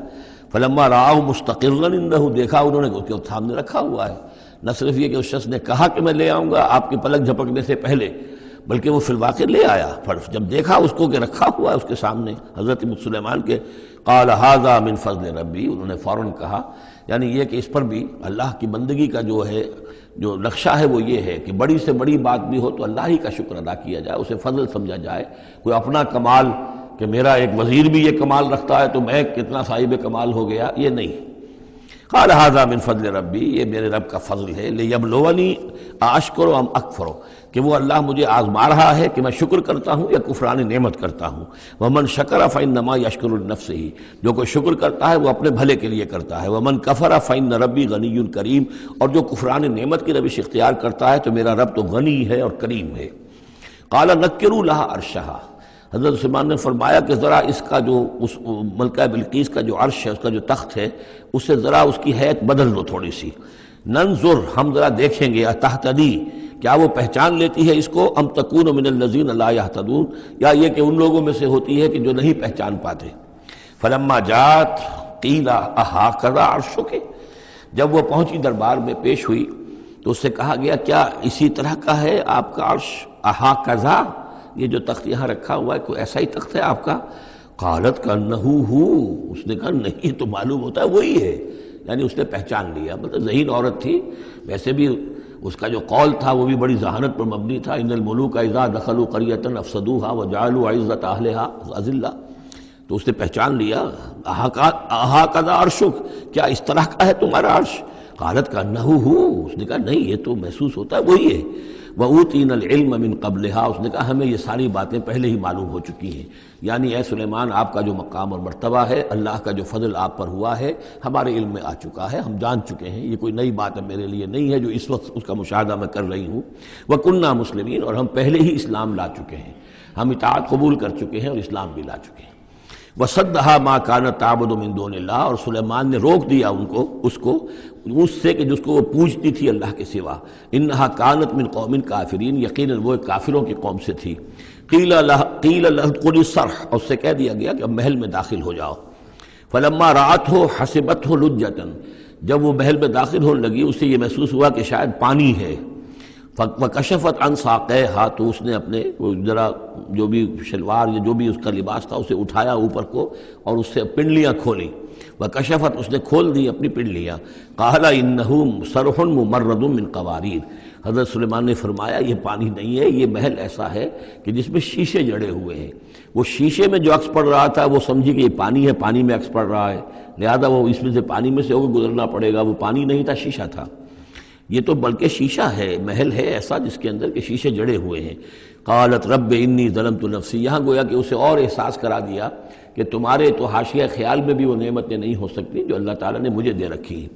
فلما رآہ مستقرا عنہ، دیکھا انہوں نے اس کے سامنے رکھا ہوا ہے. نہ صرف یہ کہ اس شخص نے کہا کہ میں لے آؤں گا آپ کے پلک جھپکنے سے پہلے، بلکہ وہ فی الواقع لے آیا. جب دیکھا اس کو کہ رکھا ہوا ہے اس کے سامنے حضرت سلیمان کے، قال ھذا من فضل ربی، انہوں نے فوراً کہا، یعنی یہ کہ اس پر بھی اللہ کی بندگی کا جو ہے جو نقشہ ہے وہ یہ ہے کہ بڑی سے بڑی بات بھی ہو تو اللہ ہی کا شکر ادا کیا جائے، اسے فضل سمجھا جائے. کوئی اپنا کمال کہ میرا ایک وزیر بھی یہ کمال رکھتا ہے تو میں کتنا صاحب کمال ہو گیا، یہ نہیں. قال ھذا من فضل ربی، یہ میرے رب کا فضل ہے. لیبلونی اشکر ام اکفر، کہ وہ اللہ مجھے آزما رہا ہے کہ میں شکر کرتا ہوں یا کفران نعمت کرتا ہوں. ومن شکر فانما یشکر لنفسہ، جو کوئی شکر کرتا ہے وہ اپنے بھلے کے لیے کرتا ہے. ومن کفر فان ربی غنی کریم، اور جو کفران نعمت کی روش اختیار کرتا ہے تو میرا رب تو غنی ہے اور کریم ہے. قال نکروا لها عرشھا، حضرت سلیمان نے فرمایا کہ ذرا اس کا جو اس ملکہ بلقیس کا جو عرش ہے، اس کا جو تخت ہے، اس سے ذرا اس کی حیت بدل دو تھوڑی سی. ننظر، ہم ذرا دیکھیں گے، اتہتدی، کیا وہ پہچان لیتی ہے اس کو، ام تکون من الذین لا یہتدون، یا یہ کہ ان لوگوں میں سے ہوتی ہے کہ جو نہیں پہچان پاتے. فلما جات قیل اھاکذا عرشک، جب وہ پہنچی دربار میں پیش ہوئی تو اس سے کہا گیا کیا اسی طرح کا ہے آپ کا عرش، اھاکذا، یہ جو تخت یہاں رکھا ہوا ہے کوئی ایسا ہی تخت ہے آپ کا. قالت کانہ ہو، اس نے کہا نہیں، تو معلوم ہوتا ہے وہی ہے، یعنی اس نے پہچان لیا. مطلب ذہین عورت تھی، ویسے بھی اس کا جو قول تھا وہ بھی بڑی ذہانت پر مبنی تھا. ان الملوک اذا دخلوا قریۃ افسدوها وجعلوا عزت اہلها اذلہ، تو اس نے پہچان لیا. اھاکذا عرشک، کیا اس طرح کا ہے تمہارا عرش. قالت کانہ ہو، اس نے کہا نہیں، یہ تو محسوس ہوتا ہے وہی ہے. وَأُوتِينَا الْعِلْمَ مِنْ قَبْلِهَا، اس نے کہا ہمیں یہ ساری باتیں پہلے ہی معلوم ہو چکی ہیں. یعنی اے سلیمان، آپ کا جو مقام اور مرتبہ ہے، اللہ کا جو فضل آپ پر ہوا ہے، ہمارے علم میں آ چکا ہے، ہم جان چکے ہیں. یہ کوئی نئی بات ہے میرے لیے نہیں ہے جو اس وقت اس کا مشاہدہ میں کر رہی ہوں. وَكُنَّا مُسْلِمِينَ، اور ہم پہلے ہی اسلام لا چکے ہیں، ہم اطاعت قبول کر چکے ہیں اور اسلام بھی لا چکے ہیں. وَصَدَّهَا مَا كَانَتْ تَعْبُدُ مِن دُونِ اللَّهِ، اور سلیمان نے روک دیا اس کو اس سے کہ جس کو وہ پوجتی تھی اللہ کے سوا. انها كانت من قوم کافرین، یقیناً وہ کافروں کی قوم سے تھی. قیل لها ادخلی الصرح، اور اس سے کہہ دیا گیا کہ اب محل میں داخل ہو جاؤ. فلما رأته حسبته لجة، جب وہ محل میں داخل ہونے لگی اسے یہ محسوس ہوا کہ شاید پانی ہے. وکشفت عن ساقیہا، تو اس نے اپنے ذرا جو بھی شلوار یا جو بھی اس کا لباس تھا اسے اٹھایا اوپر کو اور اس سے پنڈلیاں کھولی. وکشفت، اس نے کھول دی اپنی پنڈلیاں. قال انہ صرح ممرد من قواریر، حضرت سلیمان نے فرمایا یہ پانی نہیں ہے، یہ محل ایسا ہے کہ جس میں شیشے جڑے ہوئے ہیں. وہ شیشے میں جو عکس پڑ رہا تھا وہ سمجھی کہ یہ پانی ہے، پانی میں عکس پڑ رہا ہے، لہذا وہ اس میں سے پانی میں سے ہو کے گزرنا پڑے گا. وہ پانی نہیں تھا، شیشہ تھا. یہ تو بلکہ شیشہ ہے، محل ہے ایسا جس کے اندر کہ شیشے جڑے ہوئے ہیں. قالت رب انی ظلمت نفسی، یہاں گویا کہ اسے اور احساس کرا دیا کہ تمہارے تو حاشیہ خیال میں بھی وہ نعمتیں نہیں ہو سکتی جو اللہ تعالیٰ نے مجھے دے رکھی ہیں.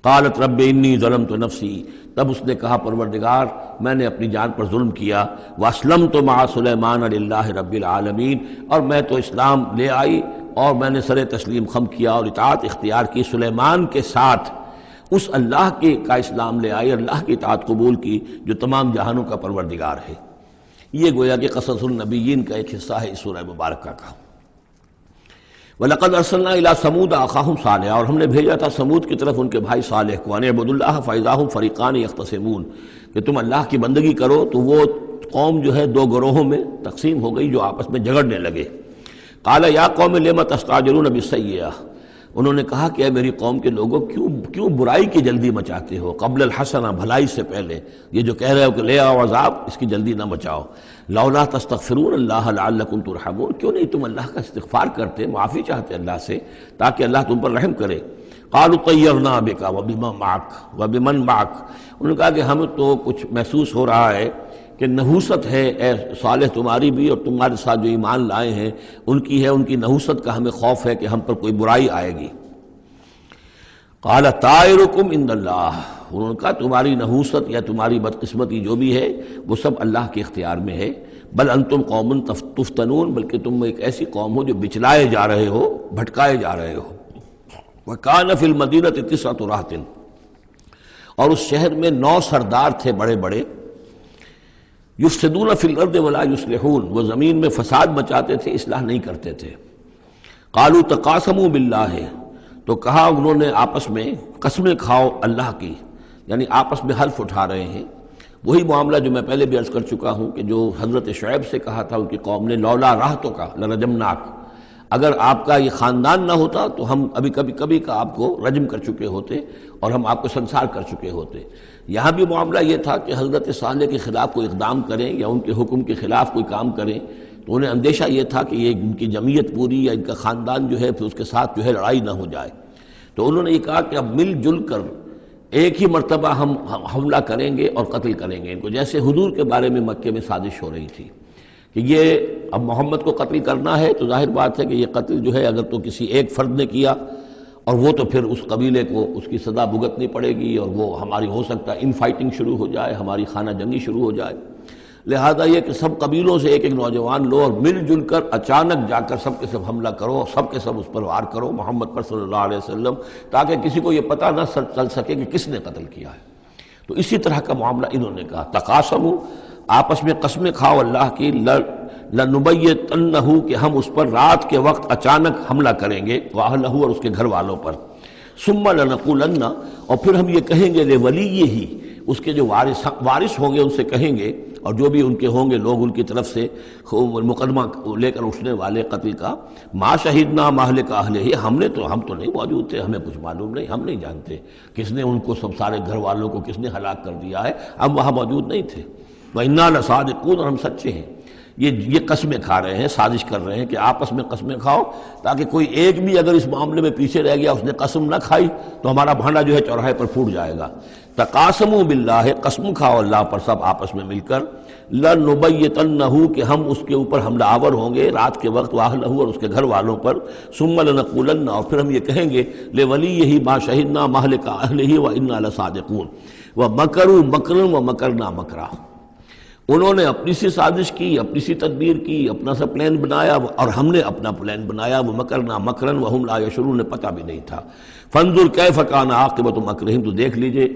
قالت رب انی ظلمت نفسی، تب اس نے کہا پروردگار میں نے اپنی جان پر ظلم کیا. واسلمت مع سلیمان للہ رب العالمین، اور میں تو اسلام لے آئی اور میں نے سر تسلیم خم کیا اور اطاعت اختیار کی سلیمان کے ساتھ اس اللہ کا اسلام لے آئے، اللہ کی اطاعت قبول کی جو تمام جہانوں کا پروردگار ہے۔ یہ گویا کہ قصص النبیین کا ایک حصہ ہے اس سورہ مبارکہ کا۔ وَلَقَدْ أَرْسَلْنَا إِلَىٰ ثَمُودَ أَخَاهُمْ صَالِحًا، اور ہم نے بھیجا تھا سمود کی طرف ان کے بھائی صالح کو، أَنِ اعْبُدُوا اللَّهَ فَإِذَا هُمْ فَرِيقَانِ يَخْتَصِمُونَ، کہ تم اللہ کی بندگی کرو تو وہ قوم جو ہے دو گروہوں میں تقسیم ہو گئی جو آپس میں جھگڑنے لگے۔ قَالَ يَا قَوْمِ لِمَ تَسْتَعْجِلُونَ بِالسَّيِّئَةِ، انہوں نے کہا کہ اے میری قوم کے لوگوں کیوں برائی کی جلدی مچاتے ہو، قبل الحسنہ، بھلائی سے پہلے، یہ جو کہہ رہے ہو کہ لے آؤ عذاب، اس کی جلدی نہ مچاؤ۔ لولا تستغفرون اللہ لعلکم ترحمون، کیوں نہیں تم اللہ کا استغفار کرتے، معافی چاہتے اللہ سے تاکہ اللہ تم پر رحم کرے۔ قالوا طیرنا بک وبمن معک، انہوں نے کہا کہ ہمیں تو کچھ محسوس ہو رہا ہے کہ نحوست ہے اے صالح تمہاری بھی، اور تمہارے ساتھ جو ایمان لائے ہیں ان کی ہے، ان کی نحوست کا ہمیں خوف ہے کہ ہم پر کوئی برائی آئے گی۔ قال طائرکم عند اللہ، انہوں نے کہا تمہاری نحوست یا تمہاری بدقسمتی جو بھی ہے وہ سب اللہ کے اختیار میں ہے۔ بل انتم قوم تفتنون، بلکہ تم ایک ایسی قوم ہو جو بچلائے جا رہے ہو، بھٹکائے جا رہے ہو۔ وکان فی المدینۃ 9 رہط، اور اس شہر میں 9 سردار تھے بڑے بڑے، یفسدون فی الارض ولا یصلحون، وہ زمین میں فساد مچاتے تھے، اصلاح نہیں کرتے تھے۔ قالوا تقاسموا باللہ، تو کہا انہوں نے آپس میں قسمیں کھاؤ اللہ کی، یعنی آپس میں حلف اٹھا رہے ہیں۔ وہی معاملہ جو میں پہلے بھی عرض کر چکا ہوں کہ جو حضرت شعیب سے کہا تھا ان کی قوم نے، لولا رہتک لرجمناک، اگر آپ کا یہ خاندان نہ ہوتا تو ہم ابھی کبھی کا آپ کو رجم کر چکے ہوتے اور ہم آپ کو سنسار کر چکے ہوتے۔ یہاں بھی معاملہ یہ تھا کہ حضرت صالح کے خلاف کوئی اقدام کریں یا ان کے حکم کے خلاف کوئی کام کریں تو انہیں اندیشہ یہ تھا کہ یہ ان کی جمعیت پوری یا ان کا خاندان جو ہے پھر اس کے ساتھ جو ہے لڑائی نہ ہو جائے۔ تو انہوں نے یہ کہا کہ اب مل جل کر ایک ہی مرتبہ ہم حملہ کریں گے اور قتل کریں گے ان کو، جیسے حضور کے بارے میں مکے میں سازش ہو رہی تھی کہ یہ اب محمد کو قتل کرنا ہے، تو ظاہر بات ہے کہ یہ قتل جو ہے اگر تو کسی ایک فرد نے کیا اور وہ تو پھر اس قبیلے کو اس کی سزا بھگتنی پڑے گی، اور وہ ہماری ہو سکتا ہے ان فائٹنگ شروع ہو جائے، ہماری خانہ جنگی شروع ہو جائے۔ لہذا یہ کہ سب قبیلوں سے ایک ایک نوجوان لو اور مل جل کر اچانک جا کر سب کے سب حملہ کرو، اور سب کے سب اس پر وار کرو محمد پر صلی اللہ علیہ وسلم، تاکہ کسی کو یہ پتہ نہ چل سکے کہ کس نے قتل کیا ہے۔ تو اسی طرح کا معاملہ انہوں نے کہا، تقاسموا، آپس میں قسمیں کھاؤ اللہ کی، لنبیتنہ، کہ ہم اس پر رات کے وقت اچانک حملہ کریں گے، واہلہ، اور اس کے گھر والوں پر، ثم لنقولن، اور پھر ہم یہ کہیں گے لولیہ، اس کے جو وارث ہوں گے ان سے کہیں گے، اور جو بھی ان کے ہوں گے لوگ ان کی طرف سے مقدمہ لے کر اٹھنے والے قتل کا، ما شہدنا مہلک اہلہ، ہم تو نہیں موجود تھے، ہمیں کچھ معلوم نہیں، ہم نہیں جانتے کس نے ان کو سب سارے گھر والوں کو کس نے ہلاک کر دیا ہے، ہم وہاں موجود نہیں تھے۔ وَإِنَّا لَصَادِقُونَ، اور ہم سچے ہیں۔ یہ قسمیں کھا رہے ہیں، سازش کر رہے ہیں کہ آپس میں قسمیں کھاؤ تاکہ کوئی ایک بھی اگر اس معاملے میں پیچھے رہ گیا، اس نے قسم نہ کھائی تو ہمارا بھانڈا جو ہے چوراہے پر پھوٹ جائے گا۔ تقاسموا باللہ، قسم کھاؤ اللہ پر سب آپس میں مل کر، لنبیتنہ، کہ ہم اس کے اوپر حملہ آور ہوں گے رات کے وقت، واہلہ، اور اس کے گھر والوں پر، ثم لنقولن، اور پھر ہم یہ کہیں گے لولیہ ما شہدنا مہلک اہلہ وإنا لصادقون۔ ومکروا مکرا ومکرنا مکرا، انہوں نے اپنی سی سازش کی، اپنی سی تدبیر کی، اپنا سا پلان بنایا، اور ہم نے اپنا پلان بنایا، وہ مکرنا مکرن وہم لا یشعرون، نے پتہ بھی نہیں تھا۔ فانظر کیف کان عاقبۃ مکرہم، تو دیکھ لیجئے،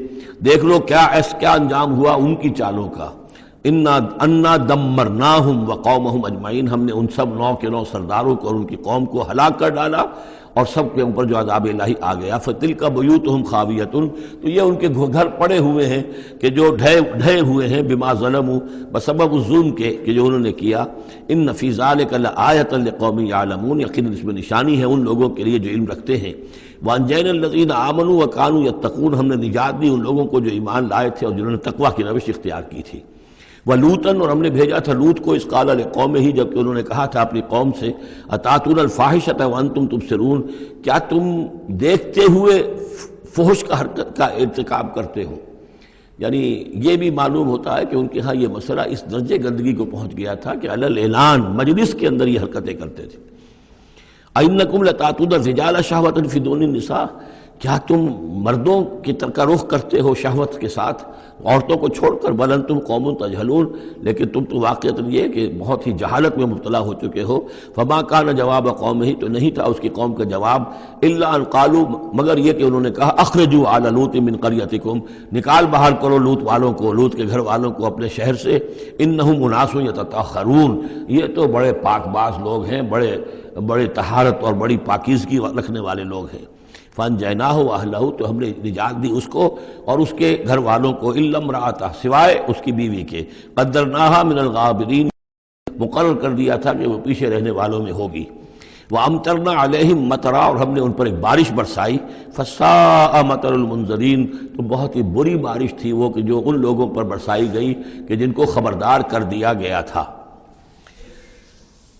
دیکھ لو کیا انجام ہوا ان کی چالوں کا۔ انا دمرناہم وقومہم اجمعین، ہم نے ان سب 9 کے 9 سرداروں کو اور ان کی قوم کو ہلاک کر ڈالا، اور سب کے اوپر جو عذاب الہی آ گیا۔ فتلک بیوتہم خاویۃ، تو یہ ان کے گھر پڑے ہوئے ہیں کہ جو ڈھے ہوئے ہیں، بما ظلموا، بسبب الظلم کے کہ جو انہوں نے کیا۔ ان فی ذلک لآیۃ لقوم یعلمون، یقیناً اس میں نشانی ہے ان لوگوں کے لیے جو علم رکھتے ہیں۔ وانجینا الذین آمنوا وکانوا یتقون، ہم نے نجات دی ان لوگوں کو جو ایمان لائے تھے اور جنہوں نے تقویٰ کی روش اختیار کی تھی۔ وَلُوطًا، اور ہم نے بھیجا تھا لوط کو، اذ قال لقومہ، جبکہ انہوں نے کہا تھا اپنی قوم سے، اتاتون الفاحشۃ وانتم تبصرون، کیا تم دیکھتے ہوئے فحش کا حرکت کا ارتکاب کرتے ہو؟ یعنی یہ بھی معلوم ہوتا ہے کہ ان کے ہاں یہ مسئلہ اس درجے گندگی کو پہنچ گیا تھا کہ علی الاعلان مجلس کے اندر یہ حرکتیں کرتے تھے۔ اَإِنَّكُمْ لَتَأْتُونَ الرِّجَالَ شَهْوَةً فِي دُونِ النِّسَاءِ، کیا تم مردوں کی طرح کا رخ کرتے ہو شہوت کے ساتھ عورتوں کو چھوڑ کر؟ بل انتم قوم تجہلون، لیکن تم تو واقعتاً یہ کہ بہت ہی جہالت میں مبتلا ہو چکے ہو۔ فما کان جواب قومہ، تو نہیں تھا اس کی قوم کا جواب، الا ان قالوا، مگر یہ کہ انہوں نے کہا اخرجوا آل لوط من قریتکم، نکال باہر کرو لوط والوں کو، لوط کے گھر والوں کو اپنے شہر سے، انہم اناس یتطہرون، یہ تو بڑے پاک باز لوگ ہیں، بڑے طہارت اور بڑی پاکیزگی رکھنے والے لوگ ہیں۔ فانجیناہ واہلہ، تو ہم نے نجات دی اس کو اور اس کے گھر والوں کو، الا امرأتہ، سوائے اس کی بیوی کے، قدرناہا من الغابرین، مقرر کر دیا تھا کہ وہ پیچھے رہنے والوں میں ہوگی۔ وَأَمْطَرْنَا عَلَيْهِمْ مَطَرًا، اور ہم نے ان پر ایک بارش برسائی، فَسَاءَ مَطَرُ الْمُنذَرِينَ، تو بہت ہی بری بارش تھی وہ کہ جو ان لوگوں پر برسائی گئی کہ جن کو خبردار کر دیا گیا تھا۔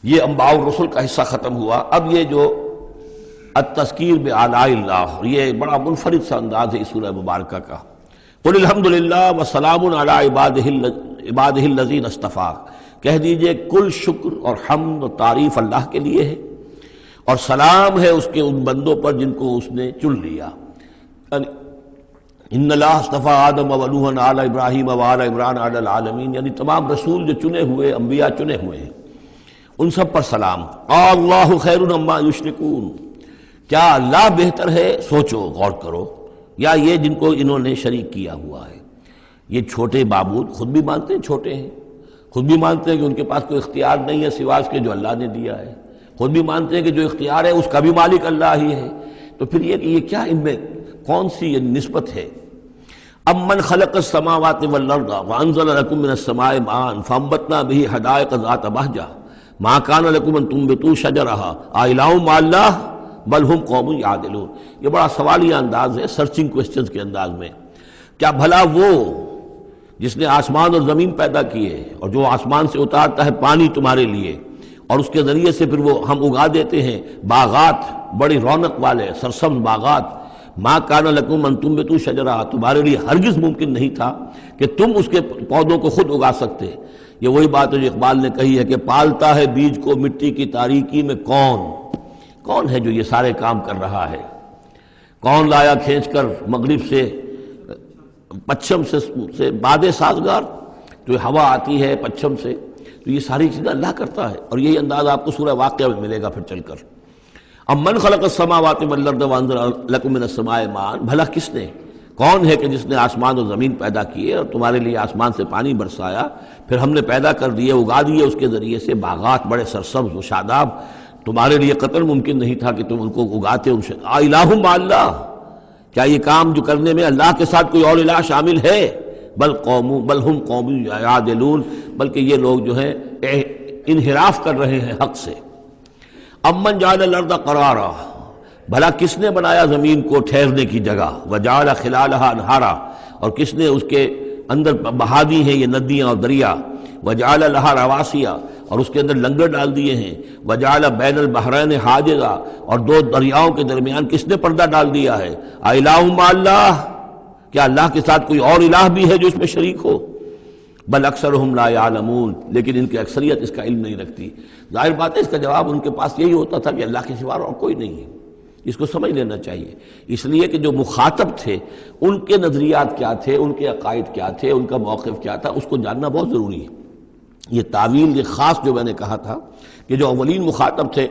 یہ انباء الرسل کا حصہ ختم ہوا۔ اب یہ جو التذکیر بآلاء اللہ، یہ بڑا منفرد سا انداز ہے اس سورہ مبارکہ کا۔ قل الحمد للہ وسلام علی عبادہ الذین اصطفیٰ، کہہ دیجئے کل شکر اور حمد و تعریف اللہ کے لیے ہے، اور سلام ہے اس کے ان بندوں پر جن کو اس نے چن لیا۔ ان اللہ اصطفیٰ آدم و نوحا آل ابراہیم و آل عمران علی العالمین، یعنی تمام رسول جو چنے ہوئے، انبیاء چنے ہوئے ہیں، ان سب پر سلام۔ اللہ خیر عما یشرکون، کیا اللہ بہتر ہے، سوچو غور کرو، یا یہ جن کو انہوں نے شریک کیا ہوا ہے۔ یہ چھوٹے معبود خود بھی مانتے ہیں چھوٹے ہیں، خود بھی مانتے ہیں کہ ان کے پاس کوئی اختیار نہیں ہے سوائے اس کے جو اللہ نے دیا ہے، خود بھی مانتے ہیں کہ جو اختیار ہے اس کا بھی مالک اللہ ہی ہے۔ تو پھر یہ کہ یہ کیا ان میں کون سی یہ نسبت ہے؟ امن خلق السماوات والارض وانزل لكم من السماء ماء فانبتنا به حدائق ذات بہجہ ما كان لكم ان تنبتوا شجرها أإله مع الله بل ہم قوم یعدلون۔ یہ بڑا سوالیہ انداز ہے، سرچنگ کوسچنز کے انداز میں۔ کیا بھلا وہ جس نے آسمان اور زمین پیدا کیے اور جو آسمان سے اتارتا ہے پانی تمہارے لیے، اور اس کے ذریعے سے پھر وہ ہم اگا دیتے ہیں باغات، بڑی رونق والے سرسبز باغات، ما کان لکم ان تنبتوا شجرہ، تمہارے لیے ہرگز ممکن نہیں تھا کہ تم اس کے پودوں کو خود اگا سکتے۔ یہ وہی بات ہے جو اقبال نے کہی ہے کہ پالتا ہے بیج کو مٹی کی تاریکی میں کون ہے جو یہ سارے کام کر رہا ہے؟ کون لایا کھینچ کر مغرب سے پچھم سے باد سازگار، تو یہ ہوا آتی ہے پچھم سے، تو یہ ساری چیزیں اللہ کرتا ہے۔ اور یہی انداز آپ کو سورہ واقعہ میں ملے گا پھر چل کر۔ امن خلق السماوات والارض وانزل لكم من السماء ماء، بھلا کس نے، کون ہے کہ جس نے آسمان اور زمین پیدا کیے اور تمہارے لیے آسمان سے پانی برسایا، پھر ہم نے پیدا کر دیے، اگا دیے اس کے ذریعے سے باغات بڑے سرسبز و شاداب، تمہارے لیے قطر ممکن نہیں تھا کہ تم ان کو اگاتے۔ ان سے الہ مع اللہ، کیا یہ کام جو کرنے میں اللہ کے ساتھ کوئی اور الہ شامل ہے؟ بل ہم قوم یعدلون، بلکہ یہ لوگ جو ہیں انحراف کر رہے ہیں حق سے۔ امن جعل الارض قرارا، بھلا کس نے بنایا زمین کو ٹھہرنے کی جگہ، وجعل خلالها انہارا، اور کس نے اس کے اندر بہا دی ہیں یہ ندیاں اور دریا، وجعل لها رواسیا، اور اس کے اندر لنگر ڈال دیے ہیں، وجعل بین البحرین حاجزا، اور دو دریاؤں کے درمیان کس نے پردہ ڈال دیا ہے؟ الہ مع اللہ، کیا اللہ کے ساتھ کوئی اور الہ بھی ہے جو اس میں شریک ہو؟ بل اکثرہم لا یعلمون، لیکن ان کی اکثریت اس کا علم نہیں رکھتی۔ ظاہر بات ہے اس کا جواب ان کے پاس یہی ہوتا تھا کہ اللہ کے سوا اور کوئی نہیں ہے۔ اس کو سمجھ لینا چاہیے، اس لیے کہ جو مخاطب تھے ان کے نظریات کیا تھے، ان کے عقائد کیا تھے، ان کا موقف کیا تھا، اس کو جاننا بہت ضروری ہے۔ یہ تعویل، یہ خاص جو میں نے کہا تھا کہ جو اولین مخاطب تھے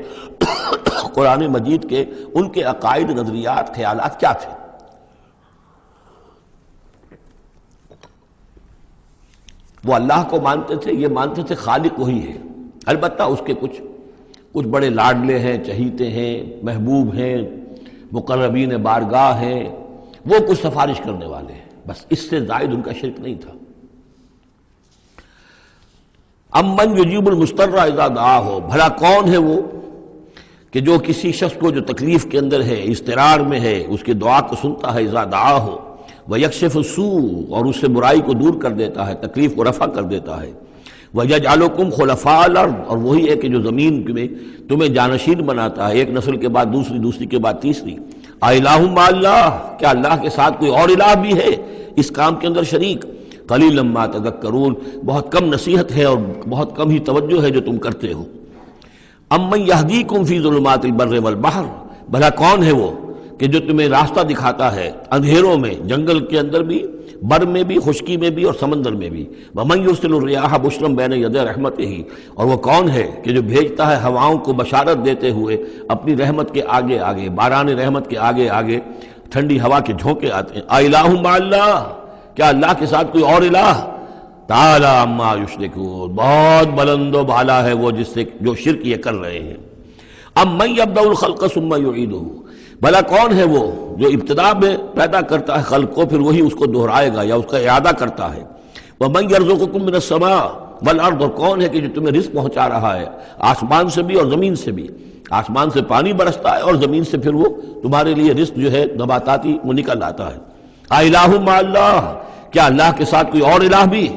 قرآن مجید کے، ان کے عقائد، نظریات، خیالات کیا تھے۔ وہ اللہ کو مانتے تھے، یہ مانتے تھے خالق وہی ہے، البتہ اس کے کچھ بڑے لاڈلے ہیں، چہیتے ہیں، محبوب ہیں، مقربین بارگاہ ہیں، وہ کچھ سفارش کرنے والے ہیں، بس اس سے زائد ان کا شرک نہیں تھا۔ امن یجیب المضطر اذا دعاہ، بھلا کون ہے وہ کہ جو کسی شخص کو جو تکلیف کے اندر ہے، اضطرار میں ہے، اس کی دعا کو سنتا ہے، اذا دعاہ ویکشف السوء، اور اس سے برائی کو دور کر دیتا ہے، تکلیف کو رفع کر دیتا ہے، وَيَجْعَلُكُمْ خُلَفَاءَ الْأَرْضِ، اور وہی ہے کہ جو زمین میں تمہیں جانشین بناتا ہے، ایک نسل کے بعد دوسری، دوسری کے بعد تیسری۔ اِلَٰهٌ مع اللہ، کیا اللہ کے ساتھ کوئی اور الہ بھی ہے اس کام کے اندر شریک؟ قلیلا ما تذکرون، بہت کم نصیحت ہے اور بہت کم ہی توجہ ہے جو تم کرتے ہو۔ امن یہدیکم فی ظلمات البر والبحر، بھلا کون ہے وہ کہ جو تمہیں راستہ دکھاتا ہے اندھیروں میں، جنگل کے اندر بھی، بر میں بھی، خشکی میں بھی اور سمندر میں بھی. وَمَن يُرْسِلُ الرِّيَاحَ بُشْرًا بَيْنَ يَدَيْ رَحْمَتِهِ، اور وہ کون ہے کہ جو بھیجتا ہے ہواؤں کو بشارت دیتے ہوئے اپنی رحمت کے آگے آگے، باران رحمت کے آگے آگے ٹھنڈی ہوا کے جھونکے آتے ہیں. اَإِلَٰهٌ مَّعَ اللَّهِ، کیا اللہ کے ساتھ کوئی اور الہ؟ تعالی عما یشرکون، بہت بلند و بالا ہے وہ جس سے جو شرک یہ کر رہے ہیں. امن یبدأ الخلق ثم یعیدہ، بھلا کون ہے وہ جو ابتدا میں پیدا کرتا ہے خلق کو پھر وہی اس کو دہرائے گا یا اس کا اعادہ کرتا ہے. ومن یرزقکم من السماء والارض، اور کون ہے کہ جو تمہیں رزق پہنچا رہا ہے آسمان سے بھی اور زمین سے بھی. آسمان سے پانی برستا ہے اور زمین سے پھر وہ تمہارے لیے رزق جو ہے نباتاتی وہ نکل آتا ہے. الہ مع اللہ، کیا اللہ کے ساتھ کوئی اور الہ بھی؟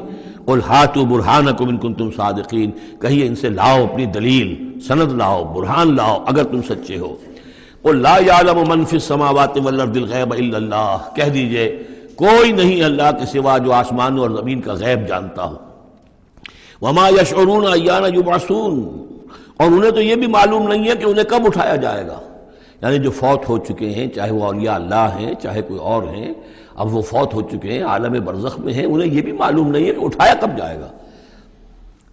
قل ہاتوا برہانکم ان کنتم صادقین، کہیے ان سے لاؤ اپنی دلیل، سند لاؤ، برہان لاؤ اگر تم سچے ہو. قل لا یعلم من فی السماوات والارض الغیب الا اللہ، کہہ دیجئے کوئی نہیں اللہ کے سوا جو آسمانوں اور زمین کا غیب جانتا ہو. وما یشعرون ایان یبعثون، اور انہیں تو یہ بھی معلوم نہیں ہے کہ انہیں کب اٹھایا جائے گا. یعنی جو فوت ہو چکے ہیں، چاہے وہ اولیاء اللہ ہیں چاہے کوئی اور ہیں، اب وہ فوت ہو چکے ہیں، عالم برزخ میں ہیں، انہیں یہ بھی معلوم نہیں ہے کہ اٹھایا کب جائے گا.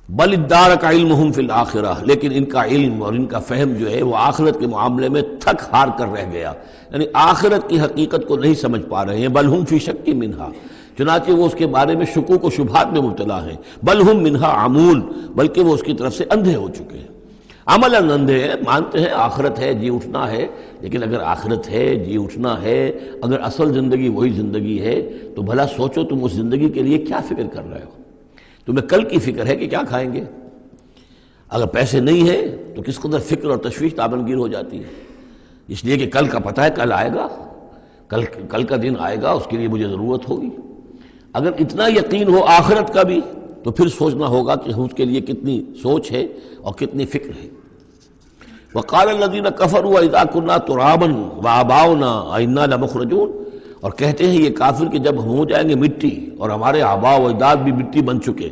بل ادارک علمہم فی الآخرہ، لیکن ان کا علم اور ان کا فہم جو ہے وہ آخرت کے معاملے میں تھک ہار کر رہ گیا، یعنی آخرت کی حقیقت کو نہیں سمجھ پا رہے ہیں. بل ہم فی شک منہا، چنانچہ وہ اس کے بارے میں شکوک و شبہات میں مبتلا ہیں. بل ہم منہا عمون، بلکہ وہ اس کی طرف سے اندھے ہو چکے ہیں. عملاً اندھے ہیں، مانتے ہیں آخرت ہے، جی اٹھنا ہے، لیکن اگر آخرت ہے، جی اٹھنا ہے، اگر اصل زندگی وہی زندگی ہے تو بھلا سوچو تم اس زندگی کے لیے کیا فکر کر رہے ہو. تمہیں کل کی فکر ہے کہ کیا کھائیں گے. اگر پیسے نہیں ہیں تو کس قدر فکر اور تشویش تابنگیر ہو جاتی ہے، اس لیے کہ کل کا پتہ ہے کل آئے گا، کل کا دن آئے گا، اس کے لیے مجھے ضرورت ہوگی. اگر اتنا یقین ہو آخرت کا بھی تو پھر سوچنا ہوگا کہ اس کے لیے کتنی سوچ ہے اور کتنی فکر ہے. وقال الذين كفروا اذا كنا ترابا وآباؤنا أئنا لمخرجون، اور کہتے ہیں یہ کافر کہ جب ہم ہو جائیں گے مٹی اور ہمارے آباء و اجداد بھی مٹی بن چکے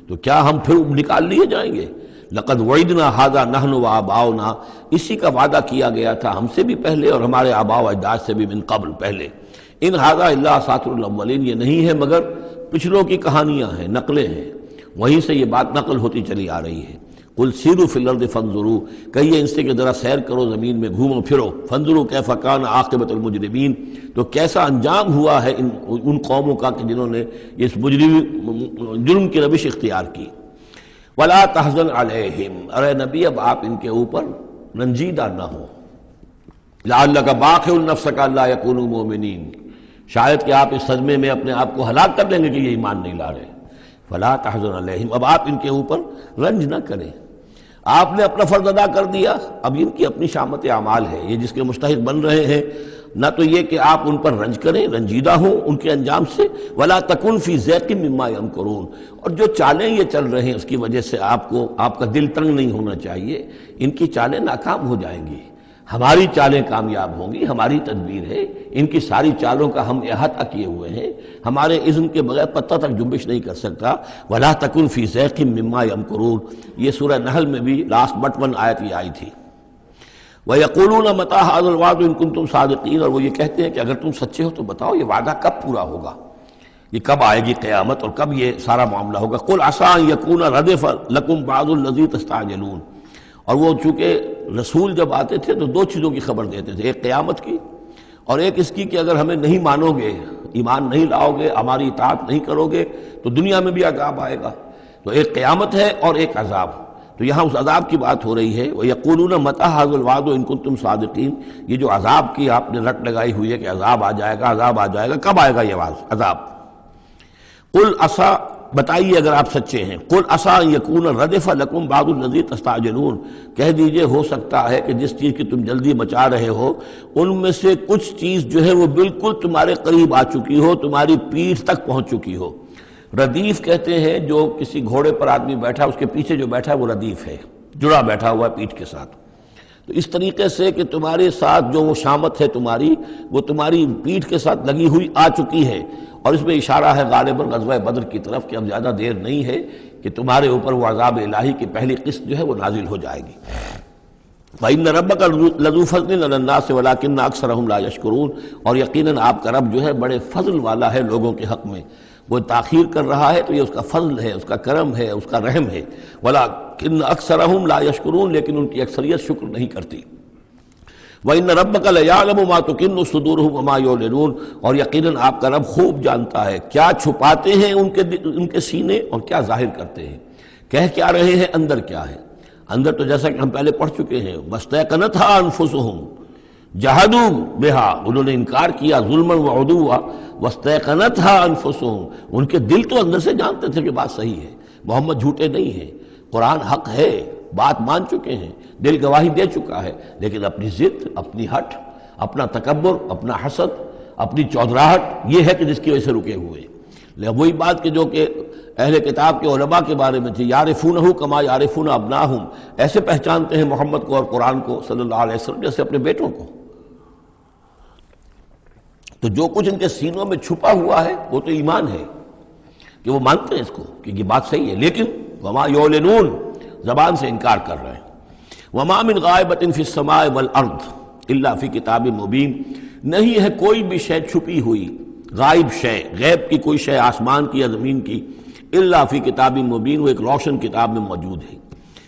تو کیا ہم پھر نکال لیے جائیں گے. لقد وعدنا هذا نحن وآباؤنا، اسی کا وعدہ کیا گیا تھا ہم سے بھی پہلے اور ہمارے آباء و اجداد سے بھی من قبل پہلے. ان هذا الا اساطیر الاولین، یہ نہیں ہے مگر پچھلوں کی کہانیاں ہیں، نقلیں ہیں، وہیں سے یہ بات نقل ہوتی چلی آ رہی ہے. قل سیروا فی الارض فانظروا، کہیے ان سے کہ ذرا سیر کرو زمین میں، گھومو پھرو. فانظروا کیف کان عاقبۃ المجرمین، تو کیسا انجام ہوا ہے ان قوموں کا کہ جنہوں نے اس جرم کی روش اختیار کی. ولا تحزن علیہم، ارے نبی اب آپ ان کے اوپر رنجیدہ نہ ہو. لعلک باخع نفسک الا یکونوا مؤمنین، شاید کہ آپ اس صدمے میں اپنے آپ کو ہلاک کر لیں گے کہ یہ ایمان نہیں لا رہے. فلا تحزن علیہم، اب آپ ان کے اوپر رنج نہ کریں. آپ نے اپنا فرض ادا کر دیا، اب ان کی اپنی شامت اعمال ہے، یہ جس کے مستحق بن رہے ہیں. نہ تو یہ کہ آپ ان پر رنج کریں، رنجیدہ ہوں ان کے انجام سے. ولا تکن فی ضیق مما یمکرون، اور جو چالیں یہ چل رہے ہیں اس کی وجہ سے آپ کا دل تنگ نہیں ہونا چاہیے. ان کی چالیں ناکام ہو جائیں گی، ہماری چالیں کامیاب ہوں گی، ہماری تدبیر ہے. ان کی ساری چالوں کا ہم احاطہ کیے ہوئے ہیں، ہمارے اذن کے بغیر پتہ تک جنبش نہیں کر سکتا. ولا تکن فی ضیق مما یمکرون، یہ سورہ نحل میں بھی لاسٹ بٹ 1 آیت یہ آئی تھی. وَيَقُولُونَ مَتَىٰ هَٰذَا الْوَعْدُ إِن كُنتُمْ صَادِقِينَ، اور وہ یہ کہتے ہیں کہ اگر تم سچے ہو تو بتاؤ یہ وعدہ کب پورا ہوگا، یہ کب آئے گی قیامت اور کب یہ سارا معاملہ ہوگا. قُلْ عَسَىٰ أَن يَكُونَ رَدِفَ لَكُمْ بَعْضُ الَّذِي تَسْتَعْجِلُونَ، اور وہ چونکہ رسول جب آتے تھے تو 2 چیزوں کی خبر دیتے تھے، ایک قیامت کی اور ایک اس کی کہ اگر ہمیں نہیں مانو گے، ایمان نہیں لاؤ گے، ہماری اطاعت نہیں کرو گے تو دنیا میں بھی عذاب آئے گا. تو ایک قیامت ہے اور ایک عذاب. تو یہاں اس عذاب کی بات ہو رہی ہے. وَيَقُولُونَ مَتَىٰ هَٰذَا الْوَعْدُ إِن كُنتُمْ صَادِقِينَ، یہ جو عذاب کی آپ نے رٹ لگائی ہوئی ہے کہ عذاب آ جائے گا، عذاب آ جائے گا، کب آئے گا یہ عذاب؟ قُلْ عَسَىٰ، بتائیے اگر آپ سچے ہیں. قُلْ عَسَىٰ أَن يَكُونَ رَدِفَ لَكُمْ بَعْضُ الَّذِي تَسْتَعْجِلُونَ، کہہ دیجئے ہو سکتا ہے کہ جس چیز کی تم جلدی مچا رہے ہو ان میں سے کچھ چیز جو ہے وہ بالکل تمہارے قریب آ چکی ہو، تمہاری پیٹھ تک پہنچ چکی ہو. ردیف کہتے ہیں جو کسی گھوڑے پر آدمی بیٹھا اس کے پیچھے جو بیٹھا ہے وہ ردیف ہے، جڑا بیٹھا ہوا ہے پیٹھ کے ساتھ. تو اس طریقے سے کہ تمہارے ساتھ جو وہ شامت ہے تمہاری، وہ تمہاری پیٹھ کے ساتھ لگی ہوئی آ چکی ہے. اور اس میں اشارہ ہے غالباً غزوہ بدر کی طرف کہ اب زیادہ دیر نہیں ہے کہ تمہارے اوپر وہ عذاب الہی کی پہلی قسط جو ہے وہ نازل ہو جائے گی. وَإِنَّ رَبَّكَ لَذُو فَضْلٍ عَلَى النَّاسِ وَلَٰكِنَّ أَكْثَرَهُمْ لَا يَشْكُرُونَ، اور یقیناً آپ کا رب جو ہے بڑے فضل والا ہے لوگوں کے حق میں، وہ تاخیر کر رہا ہے تو یہ اس کا فضل ہے، اس کا کرم ہے، اس کا رحم ہے۔ وَلَٰكِنَّ أَكْثَرَهُمْ لَا يَشْكُرُونَ، لیکن ان کی اکثریت شکر نہیں کرتی۔ وَإِنَّ رَبَّكَ لَيَعْلَمُ مَا تُكِنُّ صُدُورُهُمْ وَمَا يُعْلِنُونَ، اور یقیناً آپ کا رب خوب جانتا ہے کیا چھپاتے ہیں ان کے سینے اور کیا ظاہر کرتے ہیں، کہہ کیا رہے ہیں، اندر کیا ہے۔ اندر تو جیسا کہ ہم پہلے پڑھ چکے ہیں، وَاسْتَيْقَنَتْهَا أَنفُسُهُمْ جَحَدُوا بِهَا، انہوں نے انکار کیا ظلمًا وعدوا، وَاسْتَيْقَنَتْهَا أَنفُسُهُمْ، ان کے دل تو اندر سے جانتے تھے کہ بات صحیح ہے، محمد جھوٹے نہیں ہیں، قرآن حق ہے، بات مان چکے ہیں، دل گواہی دے چکا ہے، لیکن اپنی ضد، اپنی ہٹ، اپنا تکبر، اپنا حسد، اپنی چودراہٹ، یہ ہے کہ جس کی وجہ سے رکے ہوئے۔ وہی بات کہ جو کہ اہل کتاب کے علماء کے بارے میں تھی، یعرفونہ کما یعرفون ابناہم، ایسے پہچانتے ہیں محمد کو اور قرآن کو صلی اللہ علیہ وسلم جیسے اپنے بیٹوں کو۔ تو جو کچھ ان کے سینوں میں چھپا ہوا ہے وہ تو ایمان ہے کہ وہ مانتے ہیں اس کو کہ یہ بات صحیح ہے، لیکن وما یعلنون، زبان سے انکار کر رہے ہیں۔ وما من غائبۃ فی السماء والارض الا فی کتاب مبین، نہیں ہے کوئی بھی شے چھپی ہوئی، غائب شے، غیب کی کوئی شے آسمان کی یا زمین کی، الا فی کتاب مبین، وہ ایک روشن کتاب میں موجود ہے۔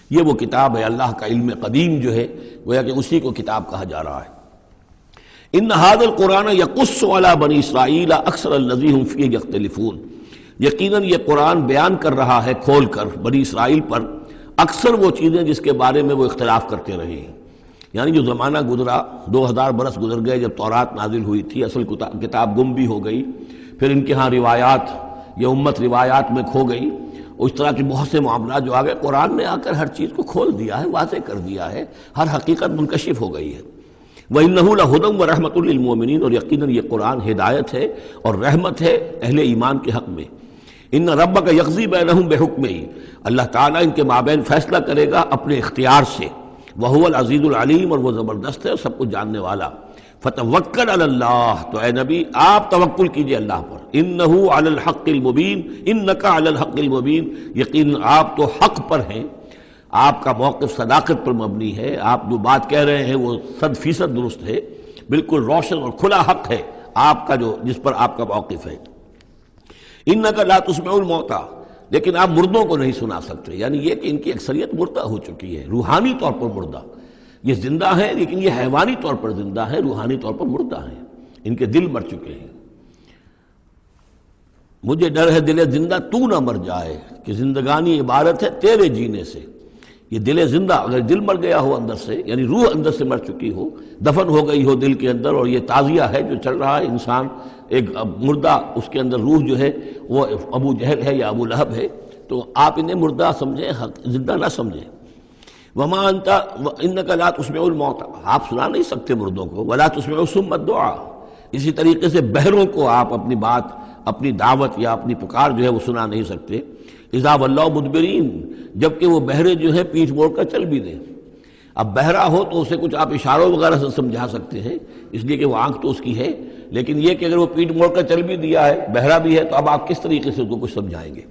یہ وہ کتاب ہے، اللہ کا علم قدیم جو ہے گویا کہ اسی کو کتاب کہا جا رہا ہے۔ ان ھذا القرآن یقص علی بنی اسرائیل اکثر الذی ھم فیہ یختلفون، یقیناً یہ قرآن بیان کر رہا ہے کھول کر بنی اسرائیل پر اکثر وہ چیزیں جس کے بارے میں وہ اختلاف کرتے رہے ہیں۔ یعنی جو زمانہ گزرا، 2000 برس گزر گئے جب تورات نازل ہوئی تھی، اصل کتاب گم بھی ہو گئی، پھر ان کے ہاں روایات، یہ امت روایات میں کھو گئی، اس طرح کے بہت سے معاملات جو آ گئے، قرآن نے آ کر ہر چیز کو کھول دیا ہے، واضح کر دیا ہے، ہر حقیقت منکشف ہو گئی ہے۔ وَإِنَّهُ لَهُدًى وَرَحْمَةٌ لِّلْمُؤْمِنِينَ، اور یقیناً یہ قرآن ہدایت ہے اور رحمت ہے اہل ایمان کے حق میں۔ ان ربک یقضی بینہم بحکمہ، اللہ تعالیٰ ان کے مابین فیصلہ کرے گا اپنے اختیار سے، وہو العزیز العلیم، اور وہ زبردست ہے اور سب کچھ جاننے والا۔ فتوکل علی اللہ، تو اے نبی آپ توکل کیجئے اللہ پر، انہ علی الحق المبین، انک علی الحق المبین، یقیناً آپ تو حق پر ہیں، آپ کا موقف صداقت پر مبنی ہے، آپ جو بات کہہ رہے ہیں وہ 100% درست ہے، بالکل روشن اور کھلا حق ہے آپ کا جو جس پر آپ کا موقف ہے۔ انک لا تسمع الموتى، لیکن آپ مردوں کو نہیں سنا سکتے، یعنی یہ کہ ان کی اکثریت مردہ ہو چکی ہے، روحانی طور پر مردہ، یہ زندہ ہے لیکن یہ حیوانی طور پر زندہ ہے، روحانی طور پر مردہ ہیں، ان کے دل مر چکے ہیں۔ مجھے ڈر ہے دل زندہ تو نہ مر جائے، کہ زندگانی عبارت ہے تیرے جینے سے۔ یہ دل زندہ، اگر دل مر گیا ہو اندر سے، یعنی روح اندر سے مر چکی ہو، دفن ہو گئی ہو دل کے اندر، اور یہ تعزیہ ہے جو چل رہا ہے، انسان ایک مردہ، اس کے اندر روح جو ہے وہ ابو جہل ہے یا ابو لہب ہے، تو آپ انہیں مردہ سمجھیں، زندہ نہ سمجھیں۔ وما انت انک لا تسمع الموتى، آپ سنا نہیں سکتے مردوں کو، ولا تسمع الصم الدعاء، اسی طریقے سے بہروں کو آپ اپنی بات، اپنی دعوت یا اپنی پکار جو ہے وہ سنا نہیں سکتے۔ اذا ولوا مدبرین، جبکہ وہ بہرے جو ہے پیٹھ موڑ کر چل بھی دیں۔ اب بہرا ہو تو اسے کچھ آپ اشاروں وغیرہ سے سمجھا سکتے ہیں، اس لیے کہ وہ آنکھ تو اس کی ہے، لیکن یہ کہ اگر وہ پیٹھ موڑ کر چل بھی دیا ہے، بہرا بھی ہے، تو اب آپ کس طریقے سے اس کو کچھ سمجھائیں گے۔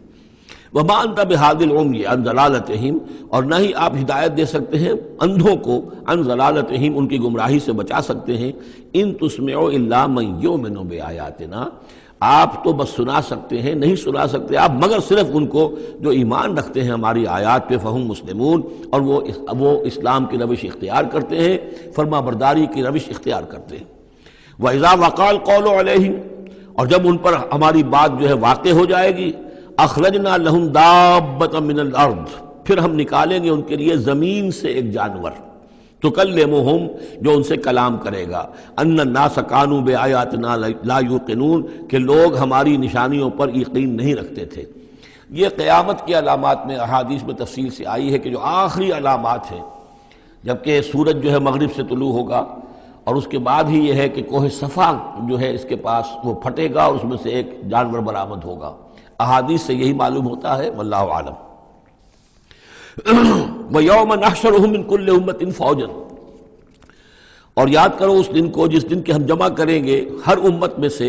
وما انت بہادی العمی عن ضلالتہم، اور نہ ہی آپ ہدایت دے سکتے ہیں اندھوں کو، عن ضلالتہم، ان کی گمراہی سے بچا سکتے ہیں۔ ان تسمع الا من یؤمن بآیاتنا، آپ تو بس سنا سکتے ہیں، نہیں سنا سکتے آپ مگر صرف ان کو جو ایمان رکھتے ہیں ہماری آیات پہ، فہم مسلمون، اور وہ اسلام کی روش اختیار کرتے ہیں، فرما برداری کی روش اختیار کرتے ہیں۔ وَإِذَا وَقَعَ الْقَوْلُ عَلَيْهِمْ، اور جب ان پر ہماری بات جو ہے واقع ہو جائے گی، اخرجنا لہم دابۃ من الارض، پھر ہم نکالیں گے ان کے لیے زمین سے ایک جانور، تکلمہم، جو ان سے کلام کرے گا، ان الناس کانوا بآیاتنا لا یوقنون، کہ لوگ ہماری نشانیوں پر یقین نہیں رکھتے تھے۔ یہ قیامت کی علامات میں احادیث میں تفصیل سے آئی ہے کہ جو آخری علامات ہیں، جبکہ سورج جو ہے مغرب سے طلوع ہوگا، اور اس کے بعد ہی یہ ہے کہ کوہ صفا جو ہے اس کے پاس وہ پھٹے گا اور اس میں سے ایک جانور برآمد ہوگا۔ احادیث سے یہی معلوم ہوتا ہے، واللہ عالم۔ وَيَوْمَ نَحْشُرُهُم مِّن كُلِّ أُمَّةٍ فَوْجًا، اور یاد کرو اس دن کو جس دن کہ ہم جمع کریں گے ہر امت میں سے،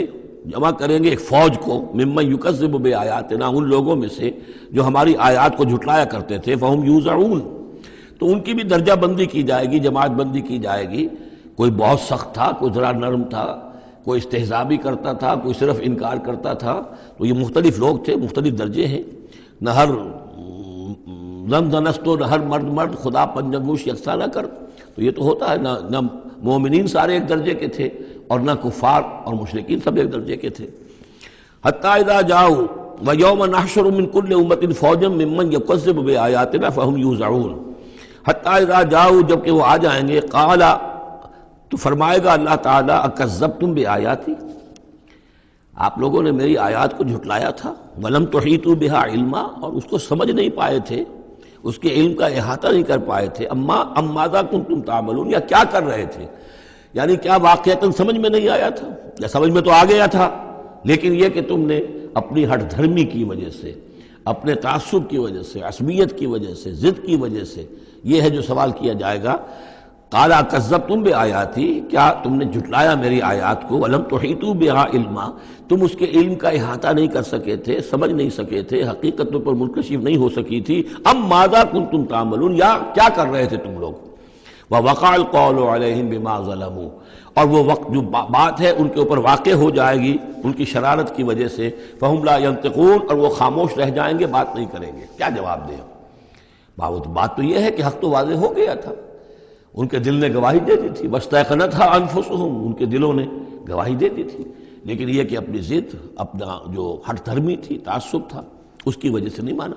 جمع کریں گے ایک فوج کو، ممن یکذب بآیاتنا، ان لوگوں میں سے جو ہماری آیات کو جھٹلایا کرتے تھے، فہم یوزعون، تو ان کی بھی درجہ بندی کی جائے گی، جماعت بندی کی جائے گی۔ کوئی بہت سخت تھا، کوئی ذرا نرم تھا، کوئی استہزاء بھی کرتا تھا، کوئی صرف انکار کرتا تھا۔ تو یہ مختلف لوگ تھے، مختلف درجے ہیں۔ نہ ہر زن زنستو، نہ ہر مرد مرد، خدا پنجگوش یکساں نہ کر۔ تو یہ تو ہوتا ہے، نہ مومنین سارے ایک درجے کے تھے اور نہ کفار اور مشرکین سب ایک درجے کے تھے۔ حتی اذا جاؤ ویوم نحشر من کل امت فوجا ممن یکذب بآیاتنا فہم یوزعون۔ حتی اذا جاؤ، جب کہ وہ آ جائیں گے، قال، تو فرمائے گا اللہ تعالیٰ، اکذبتم بآیاتی، آپ لوگوں نے میری آیات کو جھٹلایا تھا، ولم تحیطوا بہا علما، اور اس کو سمجھ نہیں پائے تھے، اس کے علم کا احاطہ نہیں کر پائے تھے۔ ام ماذا کنتم تعملون، یا کیا کر رہے تھے، یعنی کیا واقعتاً سمجھ میں نہیں آیا تھا، یا سمجھ میں تو آ گیا تھا، لیکن یہ کہ تم نے اپنی ہٹ دھرمی کی وجہ سے، اپنے تعصب کی وجہ سے، عصبیت کی وجہ سے، ضد کی وجہ سے، یہ ہے جو سوال کیا جائے گا۔ قال کذبتم بآیاتی، کیا تم نے جھٹلایا میری آیات کو، ولم تحیطوا بہا علما، تم اس کے علم کا احاطہ نہیں کر سکے تھے، سمجھ نہیں سکے تھے، حقیقتوں پر منکشف نہیں ہو سکی تھی۔ ام ماذا کنتم تعملون، یا کیا کر رہے تھے تم لوگ۔ ووقع القول علیہم بما ظلموا، اور وہ وقت جو بات ہے ان کے اوپر واقع ہو جائے گی ان کی شرارت کی وجہ سے، فہم لا ینطقون، اور وہ خاموش رہ جائیں گے، بات نہیں کریں گے، کیا جواب دیں۔ بات تو یہ ہے کہ حق تو واضح ہو گیا تھا، ان کے دل نے گواہی دے دی تھی، واستیقنتھا انفسہم، ان کے دلوں نے گواہی دے دی تھی، لیکن یہ کہ اپنی ضد، اپنا جو ہٹ دھرمی تھی، تعصب تھا، اس کی وجہ سے نہیں مانا۔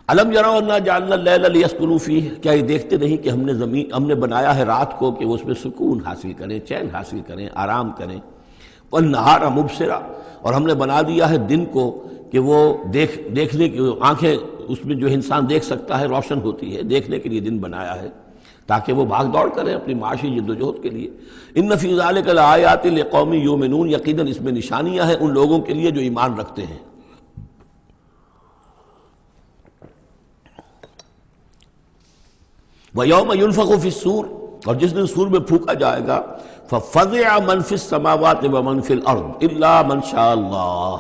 الم یروا انا جعلنا اللیل لیسکنوا فیہ، کیا یہ دیکھتے نہیں کہ ہم نے بنایا ہے رات کو کہ وہ اس میں سکون حاصل کریں، چین حاصل کریں، آرام کریں، والنہار مبصرا، اور ہم نے بنا دیا ہے دن کو کہ وہ دیکھنے کی آنکھیں اس میں جو انسان دیکھ سکتا ہے روشن ہوتی ہے، دیکھنے کے لیے دن بنایا ہے تاکہ وہ بھاگ دوڑ کریں اپنی معاشی جد و جہد کے لیے۔ ان فی ذلک لآیات لقوم یؤمنون، یقیناً اس میں نشانیاں ہیں ان لوگوں کے لیے جو ایمان رکھتے ہیں۔ وَيَوْمَ يُنفَخُ فِي الصُّورِ، اور جس دن سور میں پھونکا جائے گا، فَفَزِعَ مَنْ فِي السَّمَاوَاتِ وَمَنْ فِي الْأَرْضِ إِلَّا مَنْ شَاءَ اللَّهُ،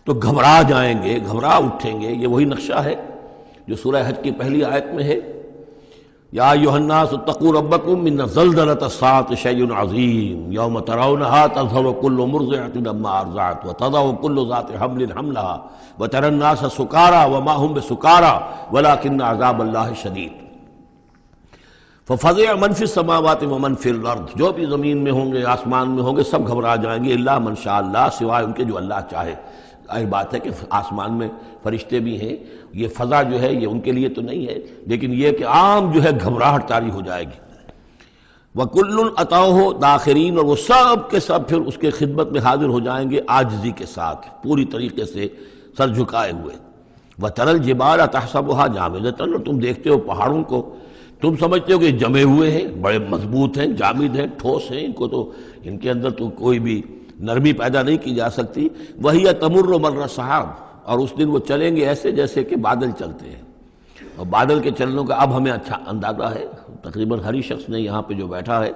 تو گھبرا جائیں گے، گھبرا اٹھیں گے۔ یہ وہی نقشہ ہے جو سورہ حج کی پہلی آیت میں ہے، یا ایھا الناس اتقوا ربکم ان زلزلۃ الساعۃ شیء عظیم یوم ترونھا تذہل کل مرضعۃ عما ارضعت وتضع کل ذات حمل حملها وترى الناس سکارى وما هم بسکارى ولکن عذاب اللہ شدید۔ ففزع من فی السماوات ومن فی الارض، جو بھی زمین میں ہوں گے، آسمان میں ہوں گے، سب گھبرا جائیں گے، الا من شاء اللہ، سوائے ان کے جو اللہ چاہے۔ ظاہر بات ہے کہ آسمان میں فرشتے بھی ہیں، یہ فضا جو ہے یہ ان کے لیے تو نہیں ہے، لیکن یہ کہ عام جو ہے گھبراہٹ طاری ہو جائے گی۔ وَكُلٌّ أَتَوْهُ دَاخِرِينَ، اور وہ سب کے سب پھر اس کے خدمت میں حاضر ہو جائیں گے عاجزی کے ساتھ، پوری طریقے سے سر جھکائے ہوئے۔ وَتَرَى الْجِبَالَ تَحْسَبُهَا جَامِدَةً، اور تم دیکھتے ہو پہاڑوں کو، تم سمجھتے ہو کہ جمے ہوئے ہیں، بڑے مضبوط ہیں، جامد ہیں، ٹھوس ہیں، ان کے اندر تو کوئی بھی نرمی پیدا نہیں کی جا سکتی۔ وَهِيَ تَمُرُّ مَرَّ السَّحَابِ، اور اس دن وہ چلیں گے ایسے جیسے کہ بادل چلتے ہیں، اور بادل کے چلنوں کا اب ہمیں اچھا اندازہ ہے، تقریباً ہر ہی شخص نے یہاں پہ جو بیٹھا ہے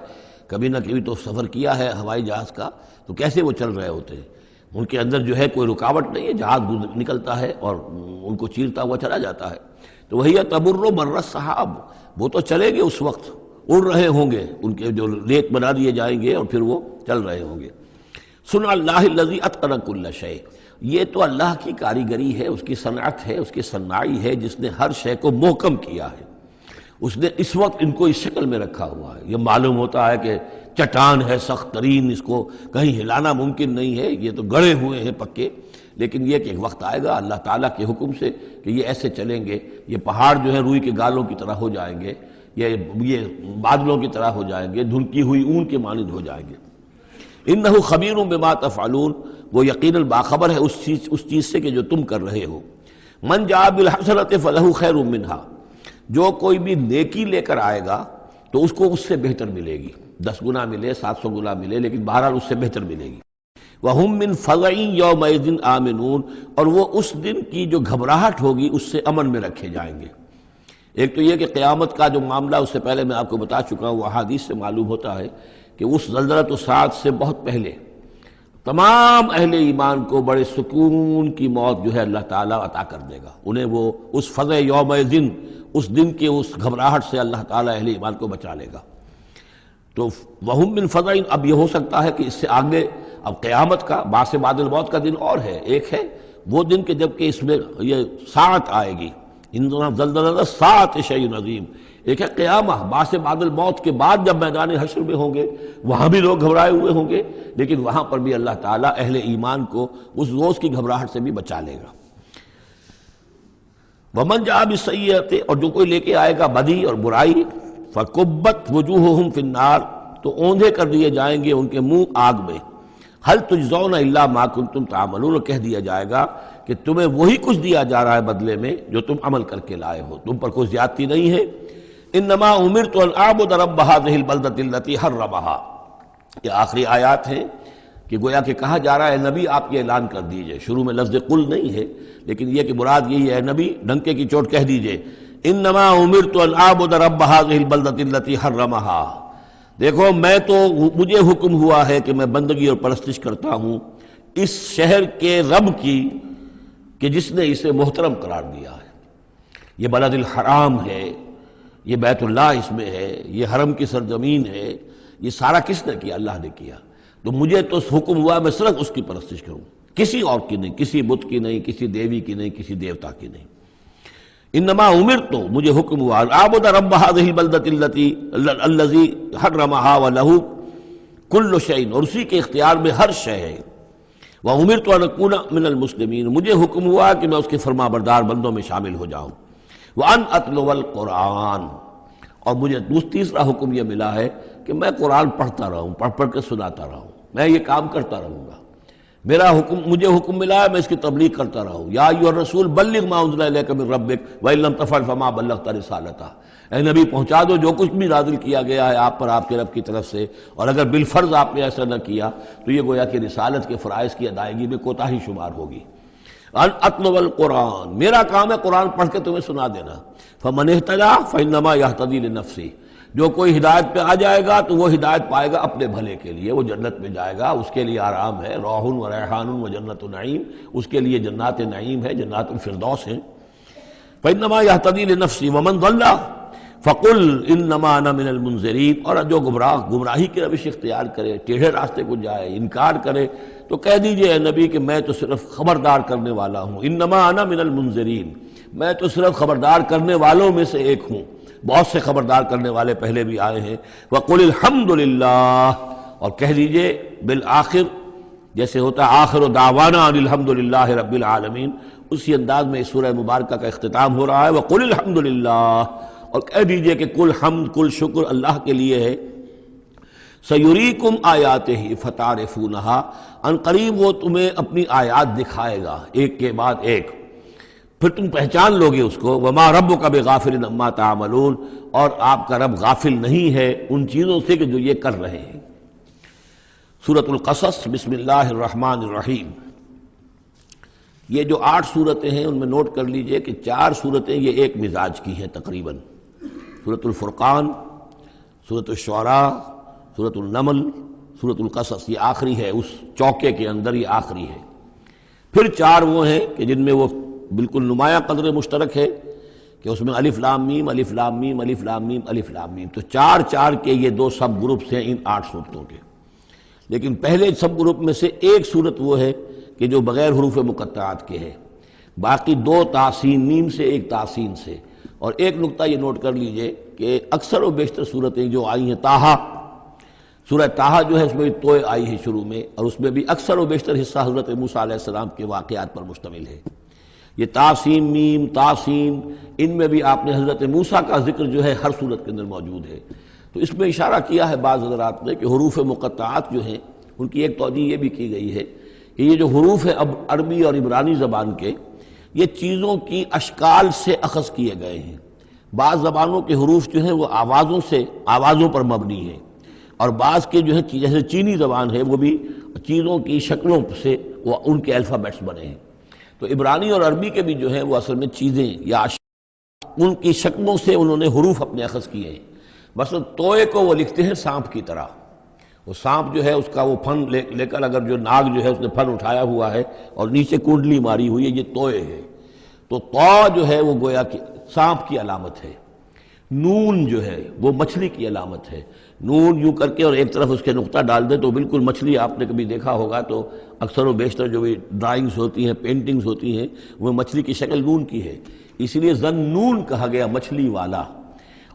کبھی نہ کبھی تو سفر کیا ہے ہوائی جہاز کا، تو کیسے وہ چل رہے ہوتے ہیں، ان کے اندر جو ہے کوئی رکاوٹ نہیں ہے، جہاز نکلتا ہے اور ان کو چیرتا ہوا چلا جاتا ہے۔ تو وہی تمر مر السحاب، وہ تو چلیں گے اس وقت، اڑ رہے ہوں گے، ان کے جو ریت بنا دیے جائیں گے اور پھر وہ چل رہے ہوں گے۔ صنع اللہ الذی اتقن کل شیء، یہ تو اللہ کی کاریگری ہے، اس کی صنعت ہے، اس کی صنائی ہے، جس نے ہر شے کو محکم کیا ہے۔ اس نے اس وقت ان کو اس شکل میں رکھا ہوا ہے، یہ معلوم ہوتا ہے کہ چٹان ہے سخت ترین، اس کو کہیں ہلانا ممکن نہیں ہے، یہ تو گڑے ہوئے ہیں پکے، لیکن یہ کہ ایک وقت آئے گا اللہ تعالیٰ کے حکم سے کہ یہ ایسے چلیں گے، یہ پہاڑ جو ہے روئی کے گالوں کی طرح ہو جائیں گے، یہ بادلوں کی طرح ہو جائیں گے، دھنکی ہوئی اون کے مانند ہو جائیں گے۔ انہ خبیر بما تفعلون، وہ یقیناً باخبر ہے اس چیز سے کہ جو تم کر رہے ہو۔ من جاء بالحسنۃ فلہ خیر منہا، جو کوئی بھی نیکی لے کر آئے گا تو اس کو اس سے بہتر ملے گی، 10 گنا ملے، 700 گنا ملے، لیکن بہرحال اس سے بہتر ملے گی۔ وَهُم مِّن فَزَعٍ يَوْمَئِذٍ آمِنُونَ، اور وہ اس دن کی جو گھبراہٹ ہوگی اس سے امن میں رکھے جائیں گے۔ ایک تو یہ کہ قیامت کا جو معاملہ، اس سے پہلے میں آپ کو بتا چکا ہوں، وہ احادیث سے معلوم ہوتا ہے کہ اس زلزلۃ الساعۃ سے بہت پہلے تمام اہل ایمان کو بڑے سکون کی موت جو ہے اللہ تعالیٰ عطا کر دے گا، انہیں وہ اس فزع یومئذ، اس دن کے اس گھبراہٹ سے اللہ تعالیٰ اہل ایمان کو بچا لے گا۔ تو وہم من فزع، اب یہ ہو سکتا ہے کہ اس سے آگے اب قیامت کا بعث بعد الموت کا دن اور ہے، ایک ہے وہ دن کہ جب کہ اس میں یہ ساعت آئے گی، اِنَّ زَلْزَلَةَ السَّاعَةِ شَيْءٌ عَظِيمٌ، ایک ہے قیامہ بعث بعد الموت کے بعد جب میدان حشر میں ہوں گے، وہاں بھی لوگ گھبرائے ہوئے ہوں گے، لیکن وہاں پر بھی اللہ تعالیٰ اہل ایمان کو اس روز کی گھبراہٹ سے بھی بچا لے گا۔ وَمَنْ جَاءَ بِالسَّيِّئَةِ، اور جو کوئی لے کے آئے گا بدی اور برائی، فَكُبَّتْ وُجُوهُهُمْ فِي النَّارِ، تو اوندھے کر دیے جائیں گے ان کے منہ آگ میں۔ هَلْ تُجْزَوْنَ إِلَّا مَا كُنتُمْ تَعْمَلُونَ، اور کہہ دیا جائے گا کہ تمہیں وہی کچھ دیا جا رہا ہے بدلے میں جو تم عمل کر کے لائے ہو، تم پر کوئی زیادتی نہیں ہے۔ انما امرت ان اعبد رب هذه البلدة التي حرمها، یہ آخری آیات ہیں کہ گویا کہ کہا جا رہا ہے نبی آپ یہ اعلان کر دیجئے، شروع میں لفظ قل نہیں ہے لیکن یہ کہ مراد یہی ہے نبی ڈنکے کی چوٹ کہہ دیجئے، انما امرت ان اعبد رب هذه البلدة التي حرمها، دیکھو میں تو مجھے حکم ہوا ہے کہ میں بندگی اور پرستش کرتا ہوں اس شہر کے رب کی کہ جس نے اسے محترم قرار دیا ہے۔ یہ بلد الحرام ہے، یہ بیت اللہ اس میں ہے، یہ حرم کی سرزمین ہے، یہ سارا کس نے کیا؟ اللہ نے کیا۔ تو مجھے تو حکم ہوا میں صرف اس کی پرستش کروں، کسی اور کی نہیں، کسی بت کی نہیں، کسی دیوی کی نہیں، کسی دیوتا کی نہیں۔ انما امرت، تو مجھے حکم ہوا اعبد رب هذه البلدة الذي حرمها وله كل شيء، اور اسی کے اختیار میں ہر شے ہے۔ وامرت ان اكون من المسلمین، مجھے حکم ہوا کہ میں اس کے فرما بردار بندوں میں شامل ہو جاؤں۔ وان اتلو القرآن، اور مجھے تیسرا حکم یہ ملا ہے کہ میں قرآن پڑھتا رہوں، پڑھ پڑھ کے سناتا رہوں، میں یہ کام کرتا رہوں گا۔ میرا حکم، مجھے حکم ملا ہے میں اس کی تبلیغ کرتا رہوں۔ یا ایھا الرسول بلغ ما انزل الیک من ربک وان لم تفعل فما بلغت رسالتہ، اے نبی پہنچا دو جو کچھ بھی نازل کیا گیا ہے آپ پر آپ کے رب کی طرف سے، اور اگر بالفرض آپ نے ایسا نہ کیا تو یہ گویا کہ رسالت کے فرائض کی ادائیگی میں کوتاہی شمار ہوگی۔ ان اتلو القرآن، میرا کام ہے قرآن پڑھ کے تمہیں سنا دینا۔ فمن اہتدی فانما یہتدی لنفسہ، جو کوئی ہدایت پہ آ جائے گا تو وہ ہدایت پائے گا اپنے بھلے کے لیے، وہ جنت میں جائے گا، اس کے لیے آرام ہے، روح و ریحان و جنت نعیم، اس کے لیے جنات نعیم ہے، جنات الفردوس ہیں۔ فانما یہتدی لنفسہ ومن ضل فقل انما انا من المنذرین، اور جو گمراہی کی روش اختیار کرے، ٹیڑھے راستے کو جائے، انکار کرے، تو کہہ دیجئے اے نبی کہ میں تو صرف خبردار کرنے والا ہوں، انما انا من المنذرین، میں تو صرف خبردار کرنے والوں میں سے ایک ہوں، بہت سے خبردار کرنے والے پہلے بھی آئے ہیں۔ وقل الحمد للہ، اور کہہ دیجئے بالآخر، جیسے ہوتا آخر دعوانا ان الحمد للہ رب العالمین، اسی انداز میں اس سورہ مبارکہ کا اختتام ہو رہا ہے۔ وقل الحمد للہ، اور کہہ دیجئے کہ کل حمد کل شکر اللہ کے لیے ہے۔ سیریکم آیاتہ فتعرفونہا، ان قریب وہ تمہیں اپنی آیات دکھائے گا ایک کے بعد ایک، پھر تم پہچان لوگے اس کو۔ وما ربک بغافل عما تعملون، اور آپ کا رب غافل نہیں ہے ان چیزوں سے کہ جو یہ کر رہے ہیں۔ سورۃ القصص، بسم اللہ الرحمن الرحیم۔ یہ جو 8 صورتیں ہیں ان میں نوٹ کر لیجئے کہ 4 صورتیں یہ ایک مزاج کی ہیں تقریباً، سورۃ الفرقان، سورۃ الشعراء، سورۃ النمل، سورۃ القصص، یہ آخری ہے اس چوکے کے اندر، یہ آخری ہے۔ پھر 4 وہ ہیں کہ جن میں وہ بالکل نمایاں قدر مشترک ہے کہ اس میں الف لام میم الف لام میم الف لام میم الف لام میم، تو 4 کے یہ 2 سب گروپس ہیں ان 8 صورتوں کے۔ لیکن پہلے سب گروپ میں سے ایک صورت وہ ہے کہ جو بغیر حروف مقطعات کے ہے، باقی 2 تاسین میم سے، ایک تاسین سے۔ اور ایک نقطہ یہ نوٹ کر لیجئے کہ اکثر و بیشتر صورتیں جو آئی ہیں، طٰہٰ، سورہ طٰہٰ جو ہے اس میں توئے آئی ہے شروع میں، اور اس میں بھی اکثر و بیشتر حصہ حضرت موسیٰ علیہ السلام کے واقعات پر مشتمل ہے۔ یہ تاسین میم تاسین، ان میں بھی آپ نے حضرت موسیٰ کا ذکر جو ہے ہر صورت کے اندر موجود ہے۔ تو اس میں اشارہ کیا ہے بعض حضرات نے کہ حروف مقطعات جو ہیں ان کی ایک توجیہ یہ بھی کی گئی ہے کہ یہ جو حروف ہیں اب عربی اور عبرانی زبان کے، یہ چیزوں کی اشکال سے اخذ کیے گئے ہیں۔ بعض زبانوں کے حروف جو ہیں وہ آوازوں پر مبنی ہیں، اور بعض کے جو ہے جیسے چینی زبان ہے وہ بھی چیزوں کی شکلوں سے وہ ان کے الفابیٹس بنے ہیں۔ تو عبرانی اور عربی کے بھی جو ہیں وہ اصل میں چیزیں یا ان کی شکلوں سے انہوں نے حروف اپنے اخذ کیے ہیں۔ مثلا توئے کو وہ لکھتے ہیں سانپ کی طرح، وہ سانپ جو ہے اس کا وہ پھن لے کر، اگر جو ناگ جو ہے اس نے پھن اٹھایا ہوا ہے اور نیچے کنڈلی ماری ہوئی ہے، یہ توئے ہے۔ تو تو جو ہے وہ گویا کہ سانپ کی علامت ہے، نون جو ہے وہ مچھلی کی علامت ہے۔ نون یوں کر کے اور ایک طرف اس کے نقطہ ڈال دے تو بالکل مچھلی، آپ نے کبھی دیکھا ہوگا تو اکثر و بیشتر جو بھی ڈرائنگز ہوتی ہیں، پینٹنگز ہوتی ہیں، وہ مچھلی کی شکل نون کی ہے، اسی لیے ذَنُّون کہا گیا، مچھلی والا۔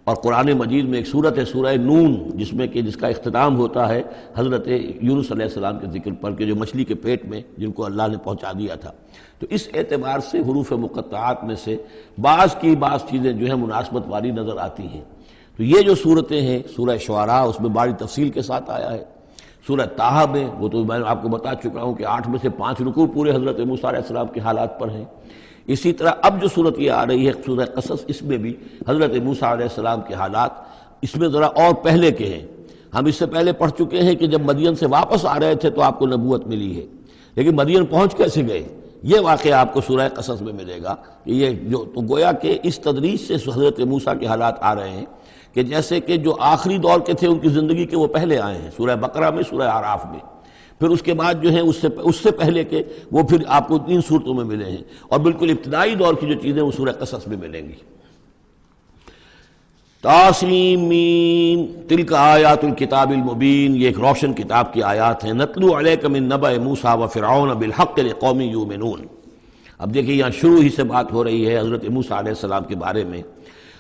اور قرآن مجید میں ایک سورت ہے سورہ نون، جس کا اختتام ہوتا ہے حضرت یونس علیہ السلام کے ذکر پر، کہ جو مچھلی کے پیٹ میں جن کو اللہ نے پہنچا دیا تھا۔ تو اس اعتبار سے حروف مقطعات میں سے بعض چیزیں جو ہیں مناسبت والی نظر آتی ہیں۔ تو یہ جو صورتیں ہیں، سورہ شعراء اس میں بڑی تفصیل کے ساتھ آیا ہے، سورہ طٰہٰ میں وہ تو میں آپ کو بتا چکا ہوں کہ 8 میں سے 5 رکوع پورے حضرت موسیٰ علیہ السلام کے حالات پر ہیں۔ اسی طرح اب جو صورت یہ آ رہی ہے سورہ قصص، اس میں بھی حضرت موسیٰ علیہ السلام کے حالات اس میں ذرا اور پہلے کے ہیں۔ ہم اس سے پہلے پڑھ چکے ہیں کہ جب مدین سے واپس آ رہے تھے تو آپ کو نبوت ملی ہے، لیکن مدین پہنچ کیسے گئے، یہ واقعہ آپ کو سورہ قصص میں ملے گا کہ یہ جو تو گویا کہ اس تدریج سے حضرت موسیٰ کے حالات آ رہے ہیں کہ جیسے کہ جو آخری دور کے تھے ان کی زندگی کے وہ پہلے آئے ہیں، سورہ بقرہ میں، سورہ اعراف میں، پھر اس کے بعد جو ہیں اس سے پہلے کے وہ پھر آپ کو 3 صورتوں میں ملے ہیں، اور بالکل ابتدائی دور کی جو چیزیں وہ سورہ قصص میں ملیں گی۔ طاسیم تلک آیات الکتاب المبین، یہ ایک روشن کتاب کی آیات ہیں۔ نتلو علیک من نبأ موسیٰ وفرعون بالحق لقوم یؤمنون۔ اب دیکھیں یہاں شروع ہی سے بات ہو رہی ہے حضرت موسیٰ علیہ السلام کے بارے میں۔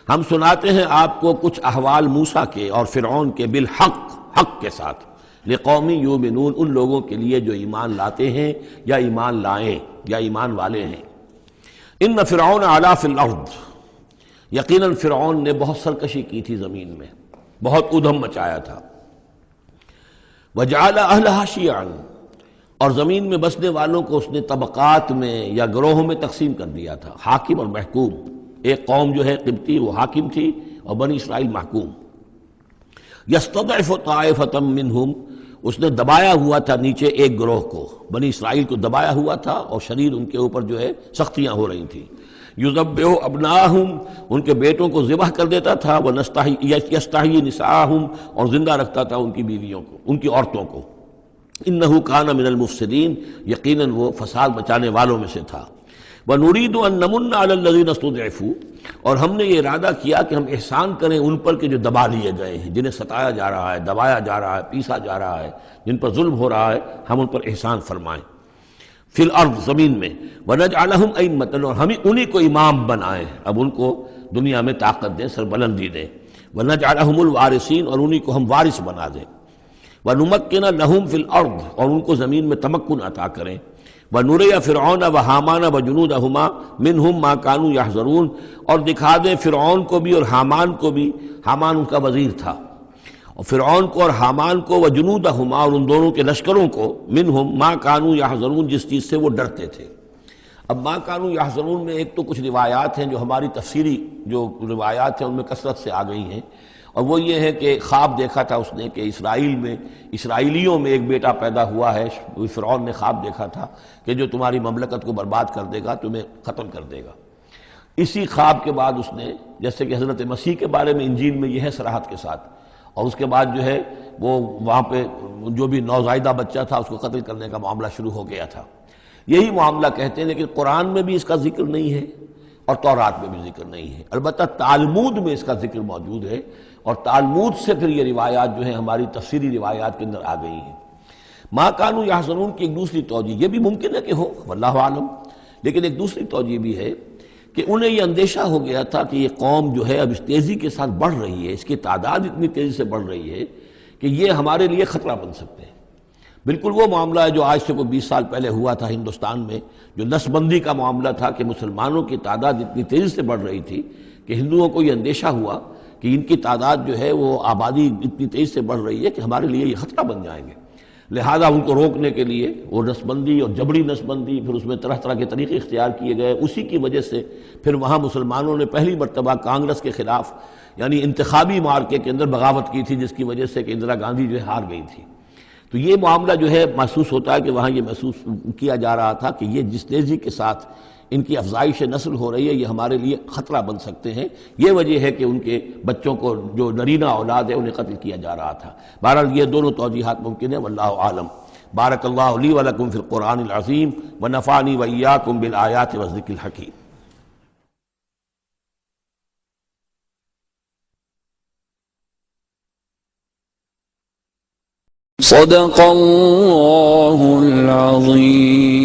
ہم سناتے ہیں آپ کو کچھ احوال موسیٰ کے اور فرعون کے، بالحق، حق کے ساتھ، لقوم یؤمنون، ان لوگوں کے لیے جو ایمان لاتے ہیں یا ایمان لائیں یا ایمان والے ہیں۔ ان فرعون علا فی الارض، یقیناً فرعون نے بہت سرکشی کی تھی زمین میں، بہت ادھم مچایا تھا۔ وجعل اہلہا شیعا، اور زمین میں بسنے والوں کو اس نے طبقات میں یا گروہوں میں تقسیم کر دیا تھا، حاکم اور محکوم۔ ایک قوم جو ہے قبطی وہ حاکم تھی اور بنی اسرائیل محکوم۔ یستضعف طائفة منہم، اس نے دبایا ہوا تھا نیچے ایک گروہ کو، بنی اسرائیل کو دبایا ہوا تھا اور شدید ان کے اوپر جو ہے سختیاں ہو رہی تھیں۔ یذبح ابناہم، ان کے بیٹوں کو ذبح کر دیتا تھا، یستحیی نساءہم، اور زندہ رکھتا تھا ان کی بیویوں کو، ان کی عورتوں کو۔ انہ کان من المفسدین، یقیناً وہ فساد مچانے والوں میں سے تھا۔ وَنُرِيدُ أَن نَّمُنَّ عَلَى الَّذِينَ اسْتُضْعِفُوا، اور ہم نے یہ ارادہ کیا کہ ہم احسان کریں ان پر کہ جو دبا لیے گئے ہیں، جنہیں ستایا جا رہا ہے، دبایا جا رہا ہے، پیسا جا رہا ہے، جن پر ظلم ہو رہا ہے، ہم ان پر احسان فرمائیں۔ فی الارض، زمین میں، وَنَجْعَلَهُمْ أَئِمَّةً، اور ہم انہی کو امام بنائیں، اب ان کو دنیا میں طاقت دیں، سربلندی دیں۔ وَنَجْعَلَهُمُ الْوَارِثِينَ، اور انہی کو ہم وارث بنا دیں۔ وَنُمَكِّنَ لَهُمْ فِي الْأَرْضِ، اور ان کو زمین میں تمکن عطا کریں۔ وَنُرِيَ فِرْعَوْنَ وَحَامَانَ وَجُنُودَهُمَا مِنْهُمْ مَا كَانُوا يَحْذَرُونَ، اور دکھا دیں فرعون کو بھی اور حامان کو بھی، حامان ان کا وزیر تھا، اور فرعون کو اور حامان کو، وجنودہما، اور ان دونوں کے لشکروں کو، منہم ما کانوا یحذرون، جس چیز سے وہ ڈرتے تھے۔ اب ما کانوا یحذرون میں ایک تو کچھ روایات ہیں جو ہماری تفسیری جو روایات ہیں ان میں کثرت سے آ گئی ہیں، اور وہ یہ ہے کہ خواب دیکھا تھا اس نے کہ اسرائیلیوں میں ایک بیٹا پیدا ہوا ہے، فرعون نے خواب دیکھا تھا کہ جو تمہاری مملکت کو برباد کر دے گا، تمہیں ختم کر دے گا۔ اسی خواب کے بعد اس نے، جیسے کہ حضرت مسیح کے بارے میں انجیل میں یہ ہے صراحت کے ساتھ، اور اس کے بعد جو ہے وہ وہاں پہ جو بھی نوزائیدہ بچہ تھا اس کو قتل کرنے کا معاملہ شروع ہو گیا تھا۔ یہی معاملہ کہتے ہیں، لیکن قرآن میں بھی اس کا ذکر نہیں ہے اور تورات میں بھی ذکر نہیں ہے، البتہ تالمود میں اس کا ذکر موجود ہے، اور تالمود سے پھر یہ روایات جو ہیں ہماری تفسیری روایات کے اندر آ گئی ہیں۔ ما کانوا یحذرون کی ایک دوسری توجہ یہ بھی ممکن ہے کہ ہو، واللہ عالم، لیکن ایک دوسری توجہ بھی ہے کہ انہیں یہ اندیشہ ہو گیا تھا کہ یہ قوم جو ہے اب اس تیزی کے ساتھ بڑھ رہی ہے، اس کی تعداد اتنی تیزی سے بڑھ رہی ہے کہ یہ ہمارے لیے خطرہ بن سکتے ہیں۔ بالکل وہ معاملہ ہے جو آج سے کوئی 20 سال پہلے ہوا تھا ہندوستان میں، جو نسل بندی کا معاملہ تھا کہ مسلمانوں کی تعداد اتنی تیزی سے بڑھ رہی تھی کہ ہندوؤں کو یہ اندیشہ ہوا کہ ان کی تعداد جو ہے وہ آبادی اتنی تیزی سے بڑھ رہی ہے کہ ہمارے لیے یہ خطرہ بن جائیں گے، لہذا ان کو روکنے کے لیے وہ نسل بندی اور جبری نسل بندی، پھر اس میں طرح طرح کے طریقے اختیار کیے گئے۔ اسی کی وجہ سے پھر وہاں مسلمانوں نے پہلی مرتبہ کانگریس کے خلاف یعنی انتخابی مارکے کے اندر بغاوت کی تھی، جس کی وجہ سے کہ اندرا گاندھی جو ہے ہار گئی تھی۔ تو یہ معاملہ جو ہے محسوس ہوتا ہے کہ وہاں یہ محسوس کیا جا رہا تھا کہ یہ جس تیزی کے ساتھ ان کی افزائش نسل ہو رہی ہے یہ ہمارے لیے خطرہ بن سکتے ہیں۔ یہ وجہ ہے کہ ان کے بچوں کو جو نرینہ اولاد ہے انہیں قتل کیا جا رہا تھا۔ بہرحال یہ دونوں توجیحات ممکن ہیں، واللہ عالم۔ بارک اللہ لی ولکم فی القرآن العظیم ونفعنی وإیاکم بالآیات والذکر الحکیم۔ صدق اللہ العظیم۔